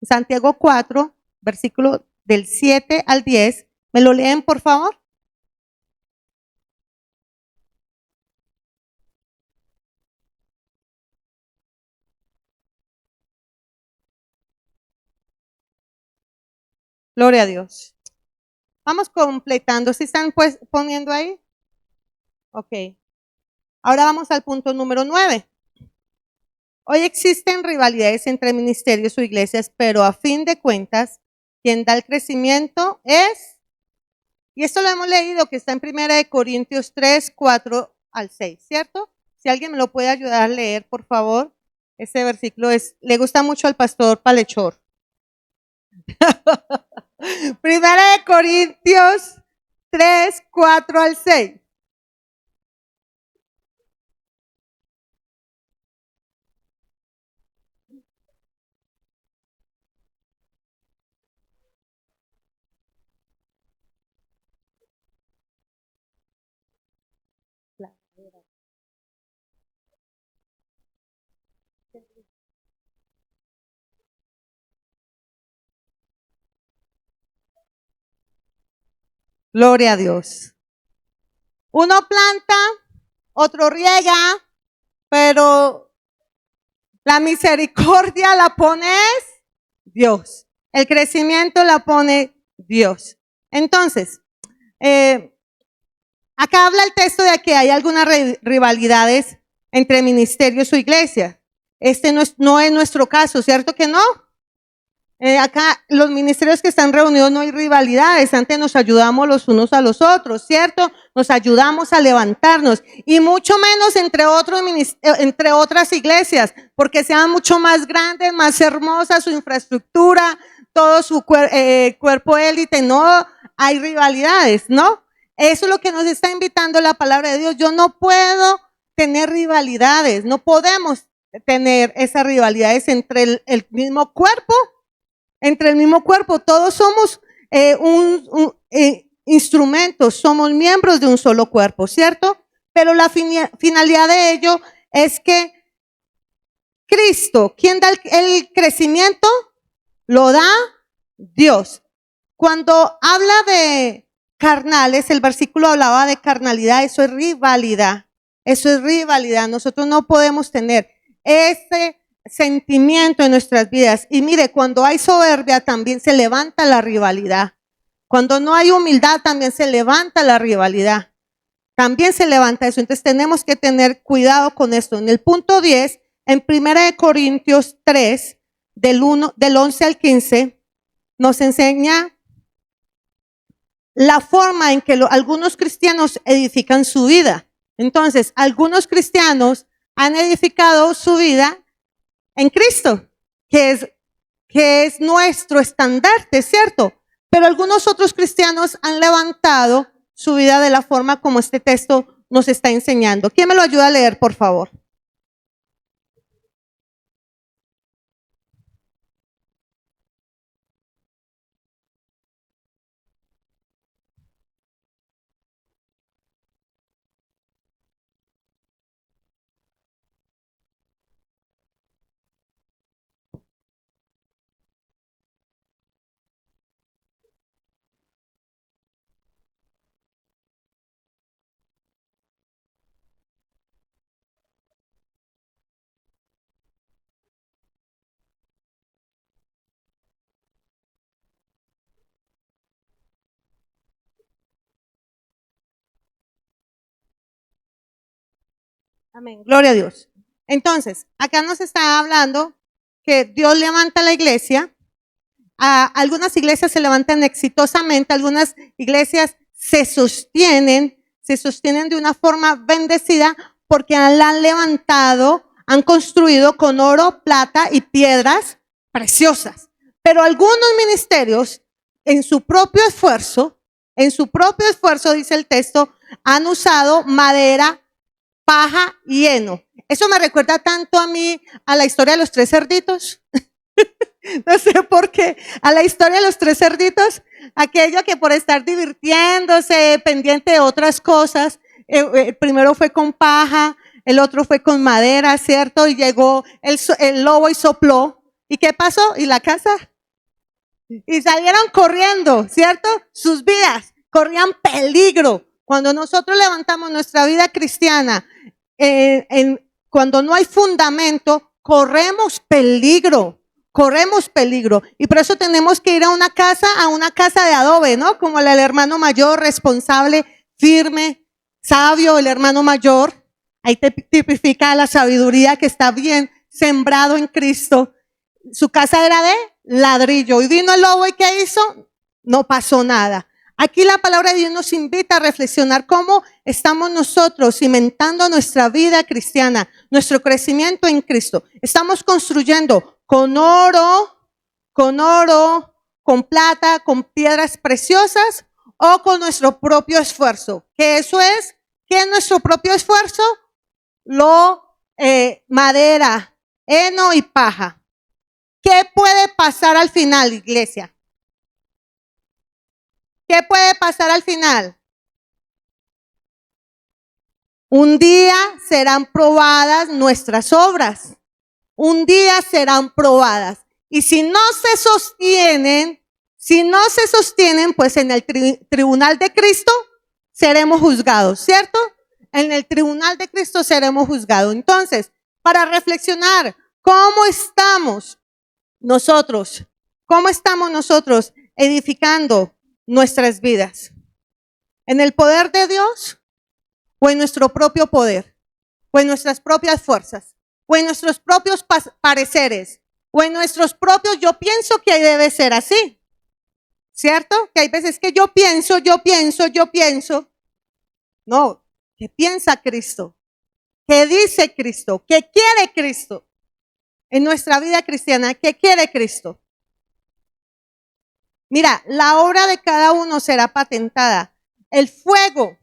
Santiago 4, versículo del 7 al 10. ¿Me lo leen por favor? Gloria a Dios. Vamos completando. ¿Sí están pues poniendo ahí? Ok. Ahora vamos al punto número 9. Hoy existen rivalidades entre ministerios o iglesias, pero a fin de cuentas, quien da el crecimiento es, y esto lo hemos leído, que está en 1 Corintios 3, 4 al 6, ¿cierto? Si alguien me lo puede ayudar a leer, por favor. Ese versículo le gusta mucho al pastor Palechor. 1 Corintios 3, 4 al 6. Gloria a Dios. Uno planta, otro riega, pero la misericordia la pone Dios. El crecimiento la pone Dios. Entonces, acá habla el texto de que hay algunas rivalidades entre ministerios o iglesias. Este no es nuestro caso, ¿cierto que no? Acá los ministerios que están reunidos no hay rivalidades, antes nos ayudamos los unos a los otros, ¿cierto? Nos ayudamos a levantarnos y mucho menos entre otras iglesias, porque sean mucho más grandes, más hermosas, su infraestructura, todo su cuerpo élite, no hay rivalidades, ¿no? Eso es lo que nos está invitando la palabra de Dios. Yo no puedo tener rivalidades, no podemos tener esas rivalidades entre el mismo cuerpo. Entre el mismo cuerpo, todos somos instrumentos, somos miembros de un solo cuerpo, ¿cierto? Pero la finalidad de ello es que Cristo, ¿quién da el crecimiento? Lo da Dios. Cuando habla de carnales, el versículo hablaba de carnalidad, eso es rivalidad. Eso es rivalidad. Nosotros no podemos tener ese sentimiento en nuestras vidas. Y mire, cuando hay soberbia también se levanta la rivalidad. Cuando no hay humildad también se levanta la rivalidad. También se levanta eso. Entonces tenemos que tener cuidado con esto. En el punto 10, en 1 Corintios 3, del 11 al 15, nos enseña la forma en que algunos cristianos edifican su vida. Entonces, algunos cristianos han edificado su vida en Cristo, que es nuestro estandarte, ¿cierto? Pero algunos otros cristianos han levantado su vida de la forma como este texto nos está enseñando. ¿Quién me lo ayuda a leer, por favor? Amén, gloria a Dios. Entonces, acá nos está hablando que Dios levanta la iglesia. Algunas iglesias se levantan exitosamente, algunas iglesias se sostienen de una forma bendecida porque la han levantado, han construido con oro, plata y piedras preciosas. Pero algunos ministerios, en su propio esfuerzo, dice el texto, han usado madera, paja y heno. Eso me recuerda tanto a mí, a la historia de los tres cerditos. No sé por qué, a la historia de los tres cerditos, aquello que por estar divirtiéndose, pendiente de otras cosas, primero fue con paja, el otro fue con madera, ¿cierto? Y llegó el lobo y sopló. ¿Y qué pasó? ¿Y la casa? Y salieron corriendo, ¿cierto? Sus vidas corrían peligro. Cuando nosotros levantamos nuestra vida cristiana, cuando no hay fundamento, corremos peligro. Y por eso tenemos que ir a una casa de adobe, ¿no? Como la del hermano mayor, responsable, firme, sabio, el hermano mayor. Ahí te tipifica la sabiduría que está bien sembrado en Cristo. Su casa era de ladrillo. Y vino el lobo y ¿qué hizo? No pasó nada. Aquí la palabra de Dios nos invita a reflexionar cómo estamos nosotros cimentando nuestra vida cristiana, nuestro crecimiento en Cristo. Estamos construyendo con oro, con plata, con piedras preciosas o con nuestro propio esfuerzo. ¿Qué eso es? ¿Qué es nuestro propio esfuerzo? Madera, heno y paja. ¿Qué puede pasar al final, iglesia? ¿Qué puede pasar al final? Un día serán probadas nuestras obras. Un día serán probadas. Y si no se sostienen, Si no se sostienen, pues en el tribunal de Cristo seremos juzgados, ¿cierto? En el tribunal de Cristo seremos juzgados. Entonces, para reflexionar, ¿cómo estamos nosotros? ¿Cómo estamos nosotros edificando nuestras vidas? ¿En el poder de Dios o en nuestro propio poder? ¿O en nuestras propias fuerzas? ¿O en nuestros propios pareceres? ¿O en nuestros propios, yo pienso que debe ser así? ¿Cierto? Que hay veces que yo pienso. No, ¿qué piensa Cristo? ¿Qué dice Cristo? ¿Qué quiere Cristo? En nuestra vida cristiana, ¿qué quiere Cristo? Mira, la obra de cada uno será patentada. El fuego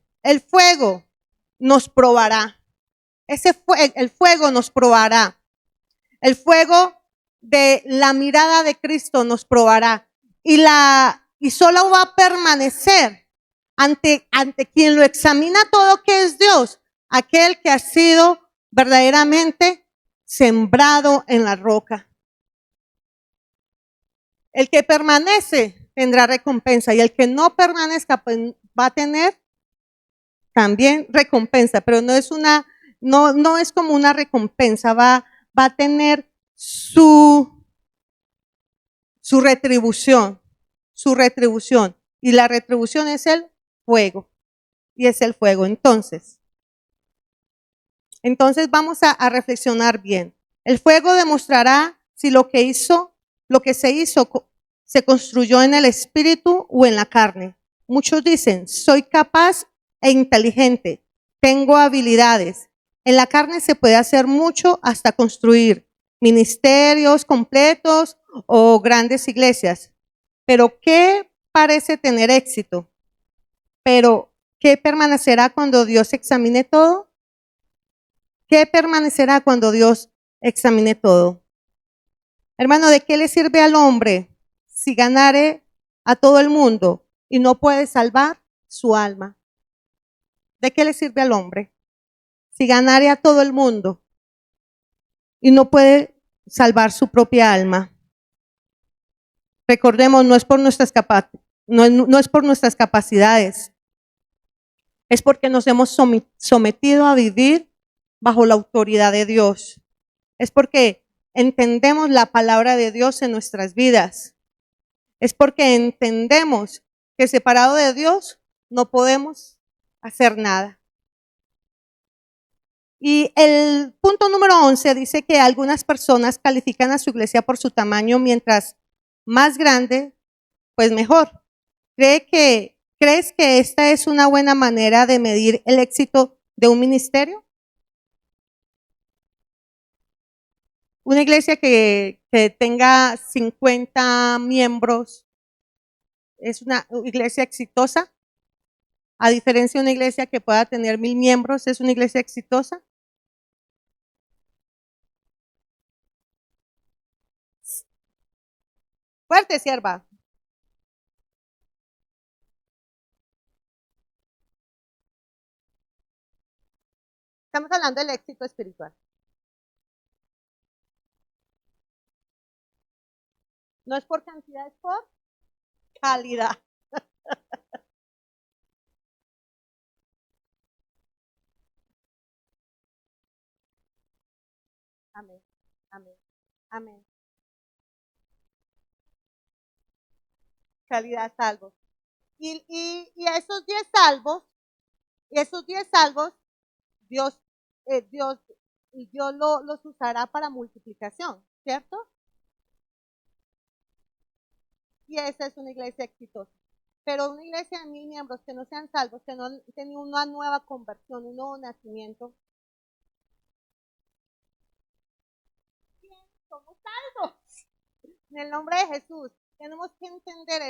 nos probará. El fuego nos probará. El fuego de la mirada de Cristo nos probará. Y solo va a permanecer ante quien lo examina todo, que es Dios, aquel que ha sido verdaderamente sembrado en la roca. El que permanece tendrá recompensa, y el que no permanezca, pues va a tener también recompensa, pero no es como una recompensa, va a tener su retribución, y la retribución es el fuego, y es el fuego. Entonces vamos a reflexionar bien. El fuego demostrará si lo que se hizo se construyó en el espíritu o en la carne. Muchos dicen, soy capaz e inteligente, tengo habilidades. En la carne se puede hacer mucho, hasta construir ministerios completos o grandes iglesias. Pero ¿qué parece tener éxito? Pero ¿qué permanecerá cuando Dios examine todo? ¿Qué permanecerá cuando Dios examine todo? Hermano, ¿de qué le sirve al hombre si ganare a todo el mundo y no puede salvar su alma? ¿De qué le sirve al hombre si ganare a todo el mundo y no puede salvar su propia alma? Recordemos, no es por nuestras capacidades, es porque nos hemos sometido a vivir bajo la autoridad de Dios. Es porque entendemos la palabra de Dios en nuestras vidas. Es porque entendemos que separado de Dios no podemos hacer nada. Y el punto número 11 dice que algunas personas califican a su iglesia por su tamaño, mientras más grande, pues mejor. ¿Crees que esta es una buena manera de medir el éxito de un ministerio? Una iglesia que tenga 50 miembros es una iglesia exitosa, a diferencia de una iglesia que pueda tener 1000 miembros, ¿es una iglesia exitosa? Fuerte, sierva. Estamos hablando del éxito espiritual. No es por cantidad, es por calidad. Amén, amén, amén. Calidad, salvos. Y a esos 10 salvos, Dios los usará para multiplicación, ¿cierto? Y esa es una iglesia exitosa. Pero una iglesia de 1000 miembros que no sean salvos, que no han tenido una nueva conversión, un nuevo nacimiento, somos salvos. En el nombre de Jesús, tenemos que entender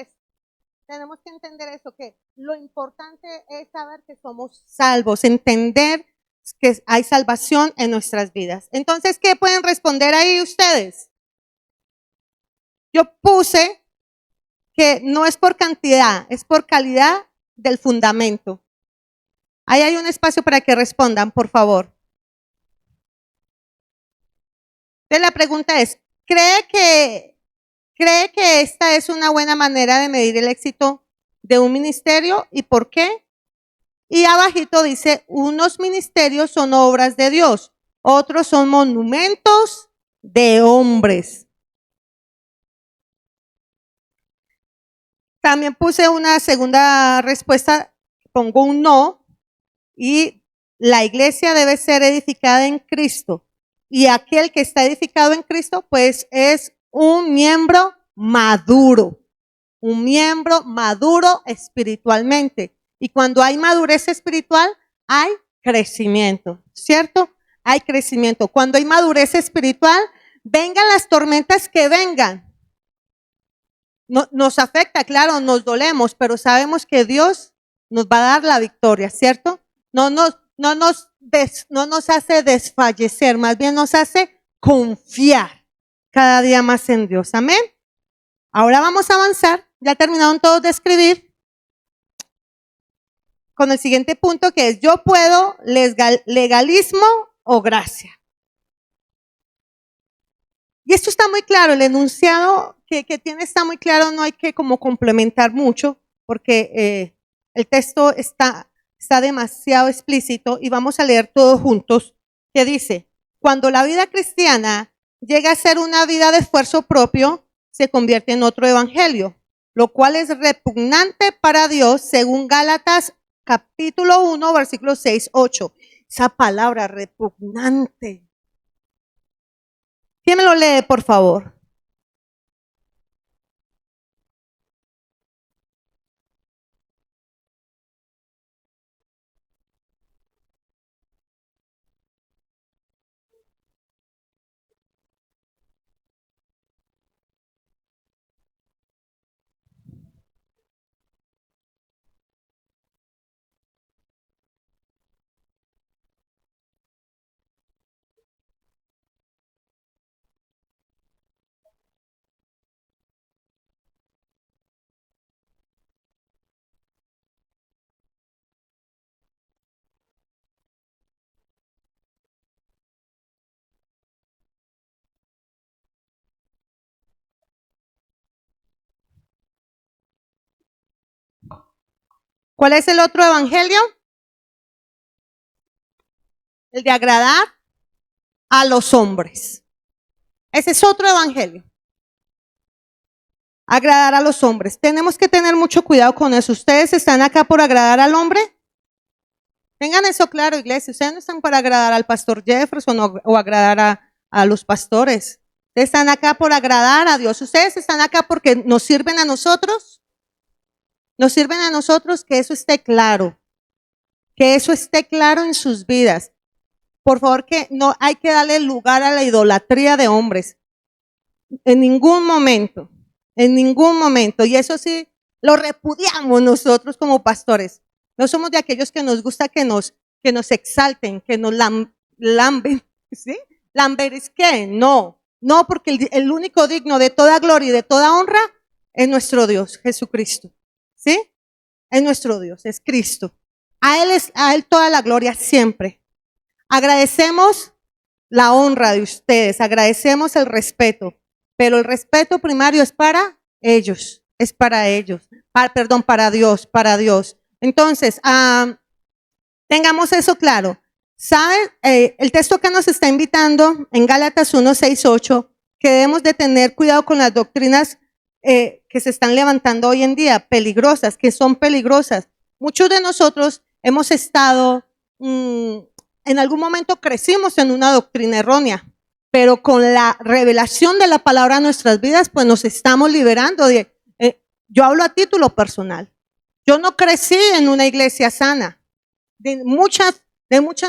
eso, que lo importante es saber que somos salvos, entender que hay salvación en nuestras vidas. Entonces, ¿qué pueden responder ahí ustedes? Yo puse que no es por cantidad, es por calidad del fundamento. Ahí hay un espacio para que respondan, por favor. Entonces la pregunta es, ¿cree cree que esta es una buena manera de medir el éxito de un ministerio y por qué. Y abajito dice, unos ministerios son obras de Dios, otros son monumentos de hombres. También puse una segunda respuesta, pongo un no, y la iglesia debe ser edificada en Cristo. Y aquel que está edificado en Cristo, pues es un miembro maduro espiritualmente. Y cuando hay madurez espiritual, hay crecimiento, ¿cierto? Hay crecimiento. Cuando hay madurez espiritual, vengan las tormentas que vengan. No, nos afecta, claro, nos dolemos, pero sabemos que Dios nos va a dar la victoria, ¿cierto? No nos hace desfallecer, más bien nos hace confiar cada día más en Dios. Amén. Ahora vamos a avanzar. Ya terminaron todos de escribir con el siguiente punto, que es yo puedo, legalismo o gracia. Y esto está muy claro, el enunciado que tiene está muy claro, no hay que como complementar mucho, porque el texto está demasiado explícito y vamos a leer todos juntos, que dice, cuando la vida cristiana llega a ser una vida de esfuerzo propio, se convierte en otro evangelio, lo cual es repugnante para Dios, según Gálatas capítulo 1, versículos 6, 8. Esa palabra, repugnante. ¿Quién me lo lee, por favor? ¿Cuál es el otro evangelio? El de agradar a los hombres. Ese es otro evangelio. Agradar a los hombres. Tenemos que tener mucho cuidado con eso. ¿Ustedes están acá por agradar al hombre? Tengan eso claro, iglesia. Ustedes no están para agradar al pastor Jefferson o agradar a los pastores. Ustedes están acá por agradar a Dios. Ustedes están acá porque nos sirven a nosotros. Nos sirven a nosotros, que eso esté claro. Que eso esté claro en sus vidas. Por favor, que no hay que darle lugar a la idolatría de hombres. En ningún momento. En ningún momento. Y eso sí, lo repudiamos nosotros como pastores. No somos de aquellos que nos gusta que nos exalten, que nos lamben, ¿sí? Lamberisquen, no. No, porque el único digno de toda gloria y de toda honra es nuestro Dios, Jesucristo. ¿Sí? Es nuestro Dios, es Cristo. A Él toda la gloria siempre. Agradecemos la honra de ustedes, agradecemos el respeto, pero el respeto primario es para ellos, es para ellos, para Dios. Entonces, tengamos eso claro. ¿Saben? El texto que nos está invitando en Gálatas 1, 6, 8, que debemos de tener cuidado con las doctrinas que se están levantando hoy en día, peligrosas, que son peligrosas. Muchos de nosotros hemos estado, en algún momento crecimos en una doctrina errónea, pero con la revelación de la palabra en nuestras vidas, pues nos estamos liberando de, yo hablo a título personal. Yo no crecí en una iglesia sana. De muchas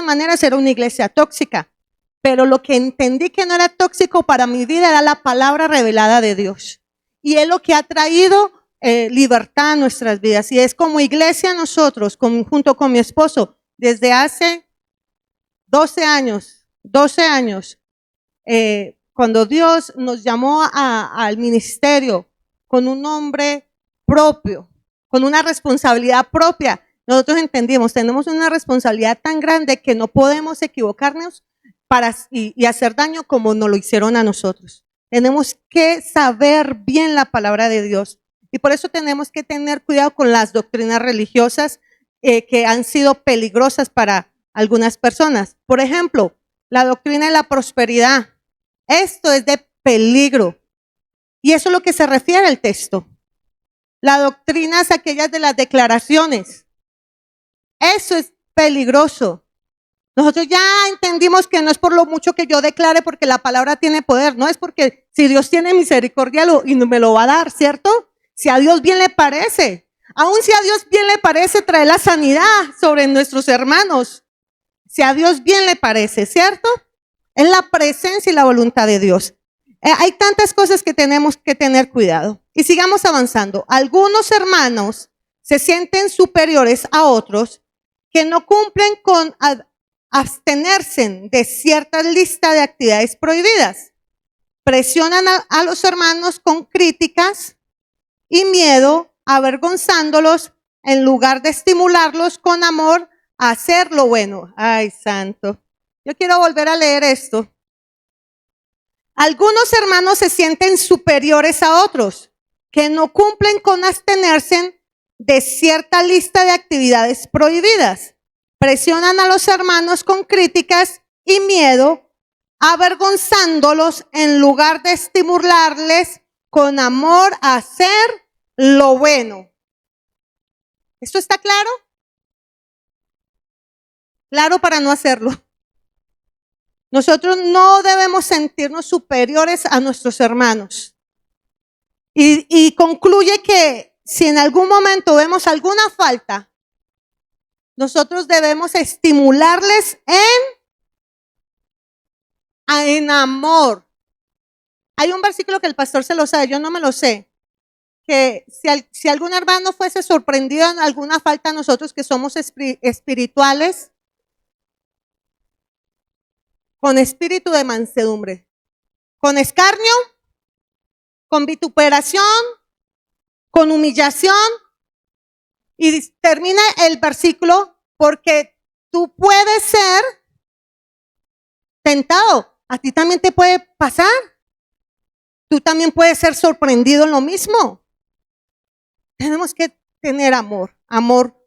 maneras era una iglesia tóxica, pero lo que entendí que no era tóxico para mi vida era la palabra revelada de Dios. Y es lo que ha traído libertad a nuestras vidas. Y es como iglesia nosotros, junto con mi esposo, desde hace 12 años, cuando Dios nos llamó al ministerio con un nombre propio, con una responsabilidad propia, nosotros entendimos, tenemos una responsabilidad tan grande que no podemos equivocarnos y hacer daño como nos lo hicieron a nosotros. Tenemos que saber bien la palabra de Dios. Y por eso tenemos que tener cuidado con las doctrinas religiosas que han sido peligrosas para algunas personas. Por ejemplo, la doctrina de la prosperidad. Esto es de peligro. Y eso es lo que se refiere al texto. La doctrina es aquellas de las declaraciones. Eso es peligroso. Nosotros ya entendimos que no es por lo mucho que yo declare porque la palabra tiene poder, no es porque si Dios tiene misericordia y me lo va a dar, ¿cierto? Si a Dios bien le parece, aun si a Dios bien le parece traer la sanidad sobre nuestros hermanos, si a Dios bien le parece, ¿cierto? Es la presencia y la voluntad de Dios. Hay tantas cosas que tenemos que tener cuidado. Y sigamos avanzando. Algunos hermanos se sienten superiores a otros que no cumplen con abstenerse de cierta lista de actividades prohibidas. Presionan a los hermanos con críticas y miedo, avergonzándolos en lugar de estimularlos con amor a hacer lo bueno. Ay, santo. Yo quiero volver a leer esto. Algunos hermanos se sienten superiores a otros que no cumplen con abstenerse de cierta lista de actividades prohibidas. Presionan a los hermanos con críticas y miedo, avergonzándolos en lugar de estimularles con amor a hacer lo bueno. ¿Esto está claro? Claro para no hacerlo. Nosotros no debemos sentirnos superiores a nuestros hermanos. Y concluye que si en algún momento vemos alguna falta, nosotros debemos estimularles en amor. Hay un versículo que el pastor se lo sabe, yo no me lo sé, que si algún hermano fuese sorprendido en alguna falta, nosotros que somos espirituales, con espíritu de mansedumbre, con escarnio, con vituperación, con humillación, y termina el versículo, porque tú puedes ser tentado, a ti también te puede pasar, tú también puedes ser sorprendido en lo mismo. Tenemos que tener amor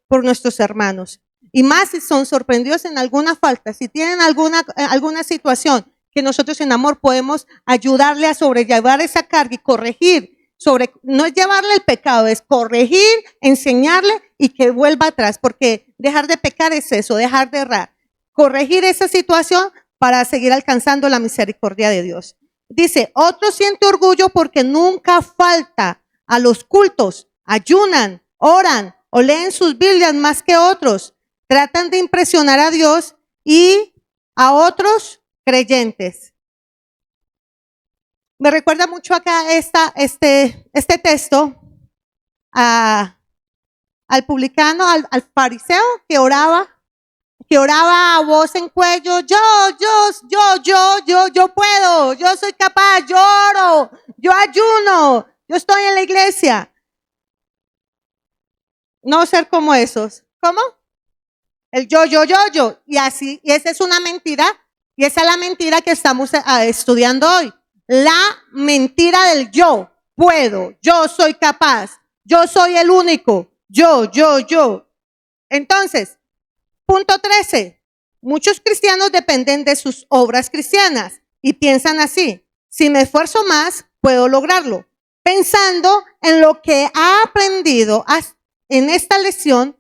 por nuestros hermanos, y más si son sorprendidos en alguna falta, si tienen alguna situación que nosotros en amor podemos ayudarle a sobrellevar esa carga y corregir. No es llevarle el pecado, es corregir, enseñarle y que vuelva atrás, porque dejar de pecar es eso, dejar de errar. Corregir esa situación para seguir alcanzando la misericordia de Dios. Dice, otro siente orgullo porque nunca falta a los cultos, ayunan, oran o leen sus Biblias más que otros. Tratan de impresionar a Dios y a otros creyentes. Me recuerda mucho acá este texto al publicano, al fariseo que oraba a voz en cuello, yo puedo, yo soy capaz, yo oro, yo ayuno, yo estoy en la iglesia. No ser como esos. ¿Cómo? El yo. Y así, y esa es una mentira, y esa es la mentira que estamos estudiando hoy. La mentira del yo puedo, yo soy capaz, yo soy el único, yo. Entonces, punto 13. Muchos cristianos dependen de sus obras cristianas y piensan así: si me esfuerzo más, puedo lograrlo. Pensando en lo que ha aprendido en esta lección,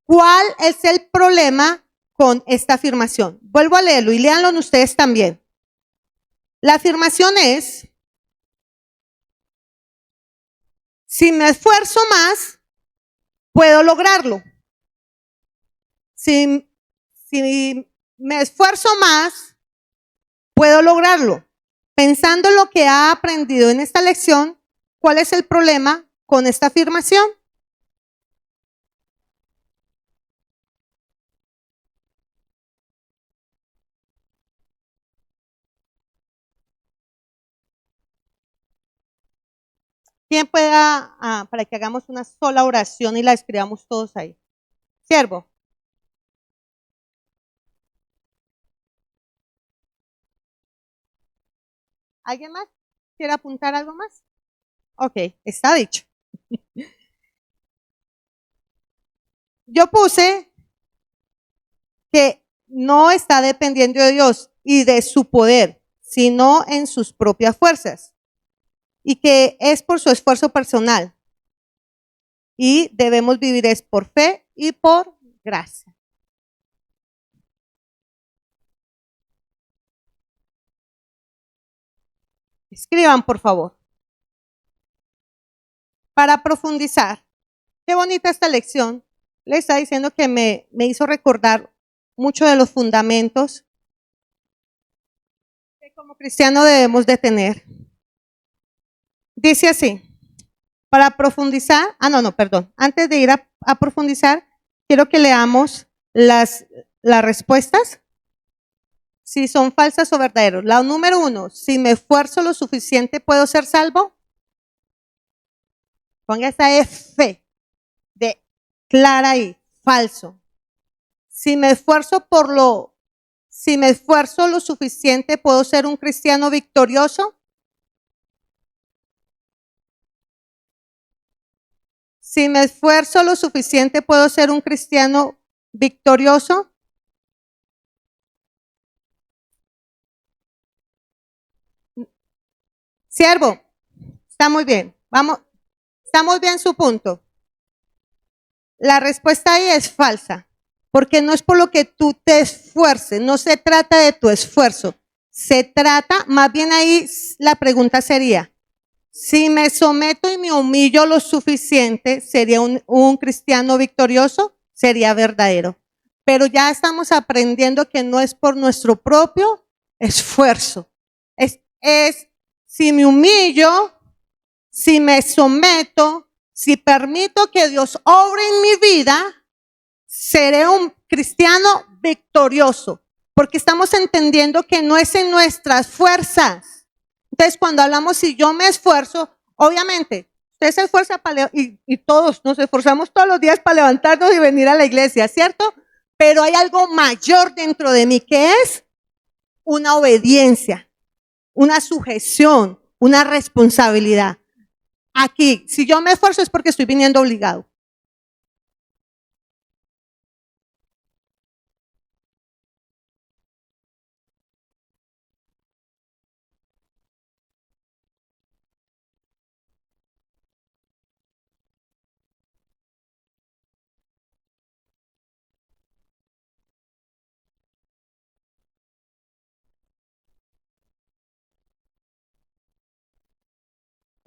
¿cuál es el problema con esta afirmación? Vuelvo a leerlo y léanlo ustedes también. La afirmación es: si me esfuerzo más, puedo lograrlo. Si me esfuerzo más, puedo lograrlo. Pensando en lo que ha aprendido en esta lección, ¿cuál es el problema con esta afirmación? ¿Quién pueda, para que hagamos una sola oración y la escribamos todos ahí? Siervo. ¿Alguien más? ¿Quiere apuntar algo más? Ok, está dicho. Yo puse que no está dependiendo de Dios y de su poder, sino en sus propias fuerzas. Y que es por su esfuerzo personal. Y debemos vivir es por fe y por gracia. Escriban, por favor. Para profundizar, qué bonita esta lección. Le está diciendo que me hizo recordar mucho de los fundamentos que como cristiano debemos de tener. Dice así, para profundizar, perdón. Antes de ir a profundizar, quiero que leamos las respuestas, si son falsas o verdaderos. La número 1, si me esfuerzo lo suficiente, ¿puedo ser salvo? Ponga esa F de clara ahí, falso. Si me esfuerzo lo suficiente, ¿puedo ser un cristiano victorioso? Si me esfuerzo lo suficiente, ¿puedo ser un cristiano victorioso? Siervo, está muy bien. Vamos, estamos bien su punto. La respuesta ahí es falsa, porque no es por lo que tú te esfuerces, no se trata de tu esfuerzo, se trata, más bien ahí la pregunta sería, si me someto y me humillo lo suficiente, ¿sería un cristiano victorioso? Sería verdadero. Pero ya estamos aprendiendo que no es por nuestro propio esfuerzo. Es si me humillo, si me someto, si permito que Dios obre en mi vida, seré un cristiano victorioso. Porque estamos entendiendo que no es en nuestras fuerzas. Entonces, cuando hablamos, si yo me esfuerzo, obviamente, usted se esfuerza para y todos nos esforzamos todos los días para levantarnos y venir a la iglesia, ¿cierto? Pero hay algo mayor dentro de mí, que es una obediencia, una sujeción, una responsabilidad. Aquí, si yo me esfuerzo es porque estoy viniendo obligado.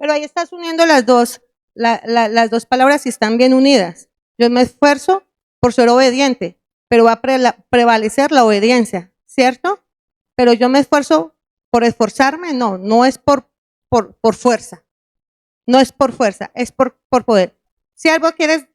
Pero ahí estás uniendo las dos palabras y están bien unidas. Yo me esfuerzo por ser obediente, pero va a prevalecer la obediencia, ¿cierto? Pero yo me esfuerzo por esforzarme, no es por fuerza. No es por fuerza, es por poder. Si algo quieres.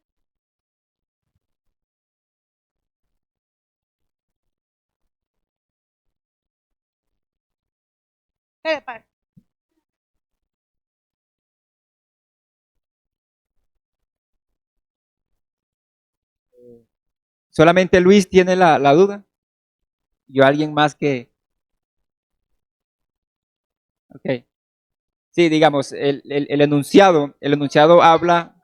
Solamente Luis tiene la duda. Yo alguien más que... Ok. Sí, digamos, el enunciado habla...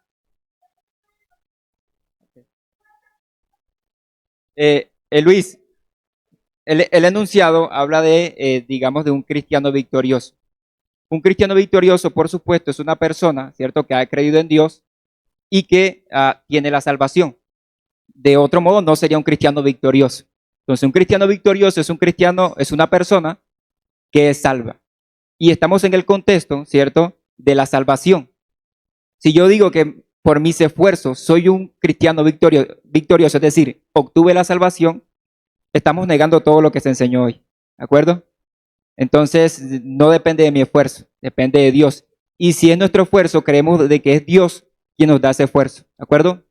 Luis, el enunciado habla de, digamos, de un cristiano victorioso. Un cristiano victorioso, por supuesto, es una persona, ¿cierto?, que ha creído en Dios y que tiene la salvación. De otro modo, no sería un cristiano victorioso. Entonces, un cristiano victorioso es un cristiano, es una persona que es salva. Y estamos en el contexto, ¿cierto?, de la salvación. Si yo digo que por mis esfuerzos soy un cristiano victorioso, es decir, obtuve la salvación, estamos negando todo lo que se enseñó hoy. ¿De acuerdo? Entonces, no depende de mi esfuerzo, depende de Dios. Y si es nuestro esfuerzo, creemos de que es Dios quien nos da ese esfuerzo. ¿De acuerdo?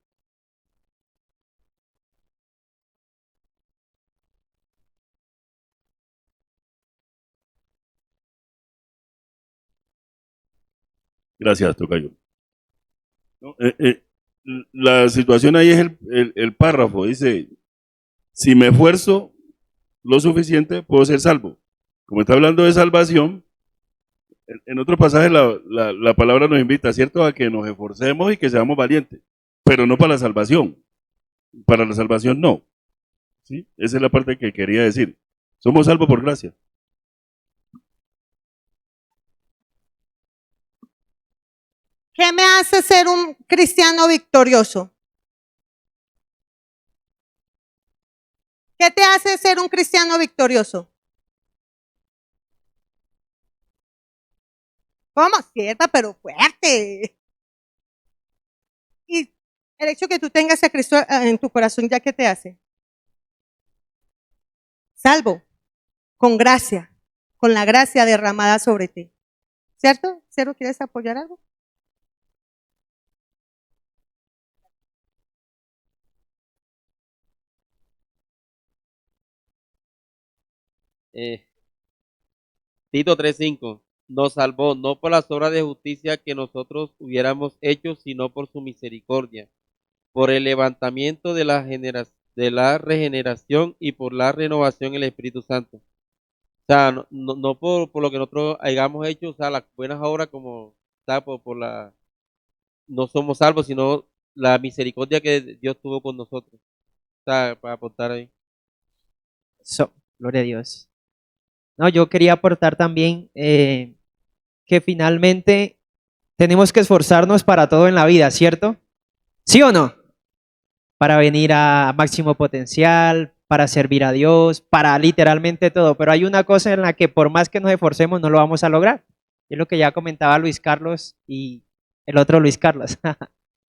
Gracias, tocayo. No, la situación ahí es el párrafo, dice, si me esfuerzo lo suficiente, puedo ser salvo. Como está hablando de salvación, En otros pasajes la palabra nos invita, ¿cierto?, a que nos esforcemos y que seamos valientes, pero no para la salvación. Para la salvación no. ¿Sí? Esa es la parte que quería decir. Somos salvos por gracia. ¿Qué me hace ser un cristiano victorioso? ¿Qué te hace ser un cristiano victorioso? ¿Cómo? Cierta, pero fuerte. Y el hecho que tú tengas a Cristo en tu corazón, ¿ya qué te hace? Salvo, con gracia, con la gracia derramada sobre ti. ¿Cierto? ¿Cero quieres apoyar algo? Tito 3:5 nos salvó no por las obras de justicia que nosotros hubiéramos hecho, sino por su misericordia, por el levantamiento de la regeneración y por la renovación del Espíritu Santo. O sea, no por lo que nosotros hayamos hecho, o sea, las buenas obras como, o sea, no somos salvos, sino la misericordia que Dios tuvo con nosotros. O sea, para aportar ahí. Gloria a Dios. No, yo quería aportar también que finalmente tenemos que esforzarnos para todo en la vida, ¿cierto? ¿Sí o no? Para venir a máximo potencial, para servir a Dios, para literalmente todo. Pero hay una cosa en la que por más que nos esforcemos no lo vamos a lograr. Es lo que ya comentaba Luis Carlos y el otro Luis Carlos.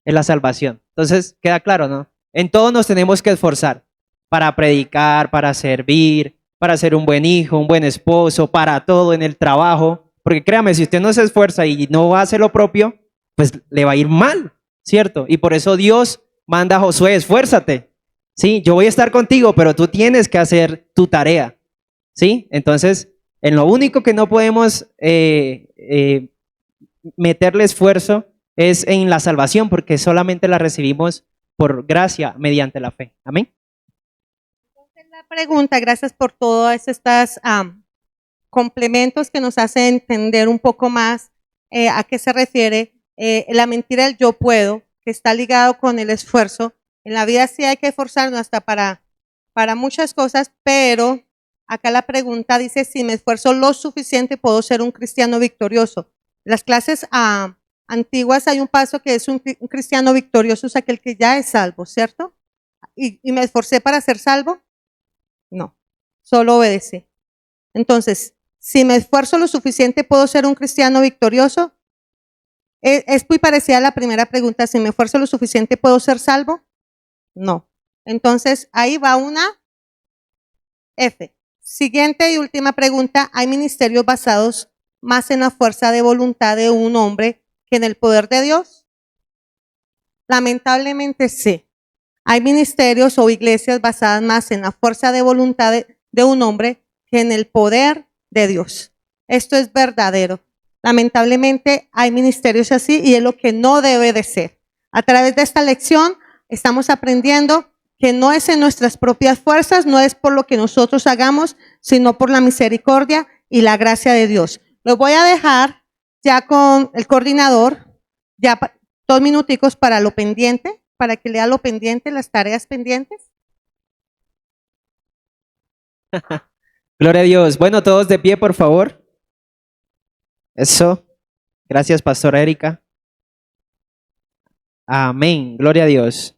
Es la salvación. Entonces, queda claro, ¿no? En todo nos tenemos que esforzar para predicar, para servir, para ser un buen hijo, un buen esposo, para todo en el trabajo. Porque créame, si usted no se esfuerza y no hace lo propio, pues le va a ir mal, ¿cierto? Y por eso Dios manda a Josué, esfuérzate. Sí, yo voy a estar contigo, pero tú tienes que hacer tu tarea. ¿Sí? Entonces, en lo único que no podemos meterle esfuerzo es en la salvación, porque solamente la recibimos por gracia mediante la fe. Amén. Entonces la pregunta, gracias por todos estos complementos que nos hacen entender un poco más a qué se refiere la mentira del yo puedo, que está ligado con el esfuerzo. En la vida sí hay que esforzarnos hasta para muchas cosas, pero acá la pregunta dice, si me esfuerzo lo suficiente, puedo ser un cristiano victorioso. En las clases antiguas hay un paso que es un cristiano victorioso, es aquel que ya es salvo, ¿cierto? ¿Y me esforcé para ser salvo? No, solo obedecí. Entonces, si me esfuerzo lo suficiente, ¿puedo ser un cristiano victorioso? Es muy parecida a la primera pregunta, si me esfuerzo lo suficiente, ¿puedo ser salvo? No. Entonces, ahí va una F. Siguiente y última pregunta, ¿hay ministerios basados más en la fuerza de voluntad de un hombre que en el poder de Dios? Lamentablemente sí. Hay ministerios o iglesias basadas más en la fuerza de voluntad de un hombre que en el poder de Dios. Esto es verdadero. Lamentablemente hay ministerios así y es lo que no debe de ser. A través de esta lección estamos aprendiendo que no es en nuestras propias fuerzas, no es por lo que nosotros hagamos, sino por la misericordia y la gracia de Dios. Lo voy a dejar ya con el coordinador, ya 2 minuticos para lo pendiente, para que lea lo pendiente, las tareas pendientes. Gloria a Dios. Bueno, todos de pie, por favor. Eso. Gracias, Pastora Erika. Amén. Gloria a Dios.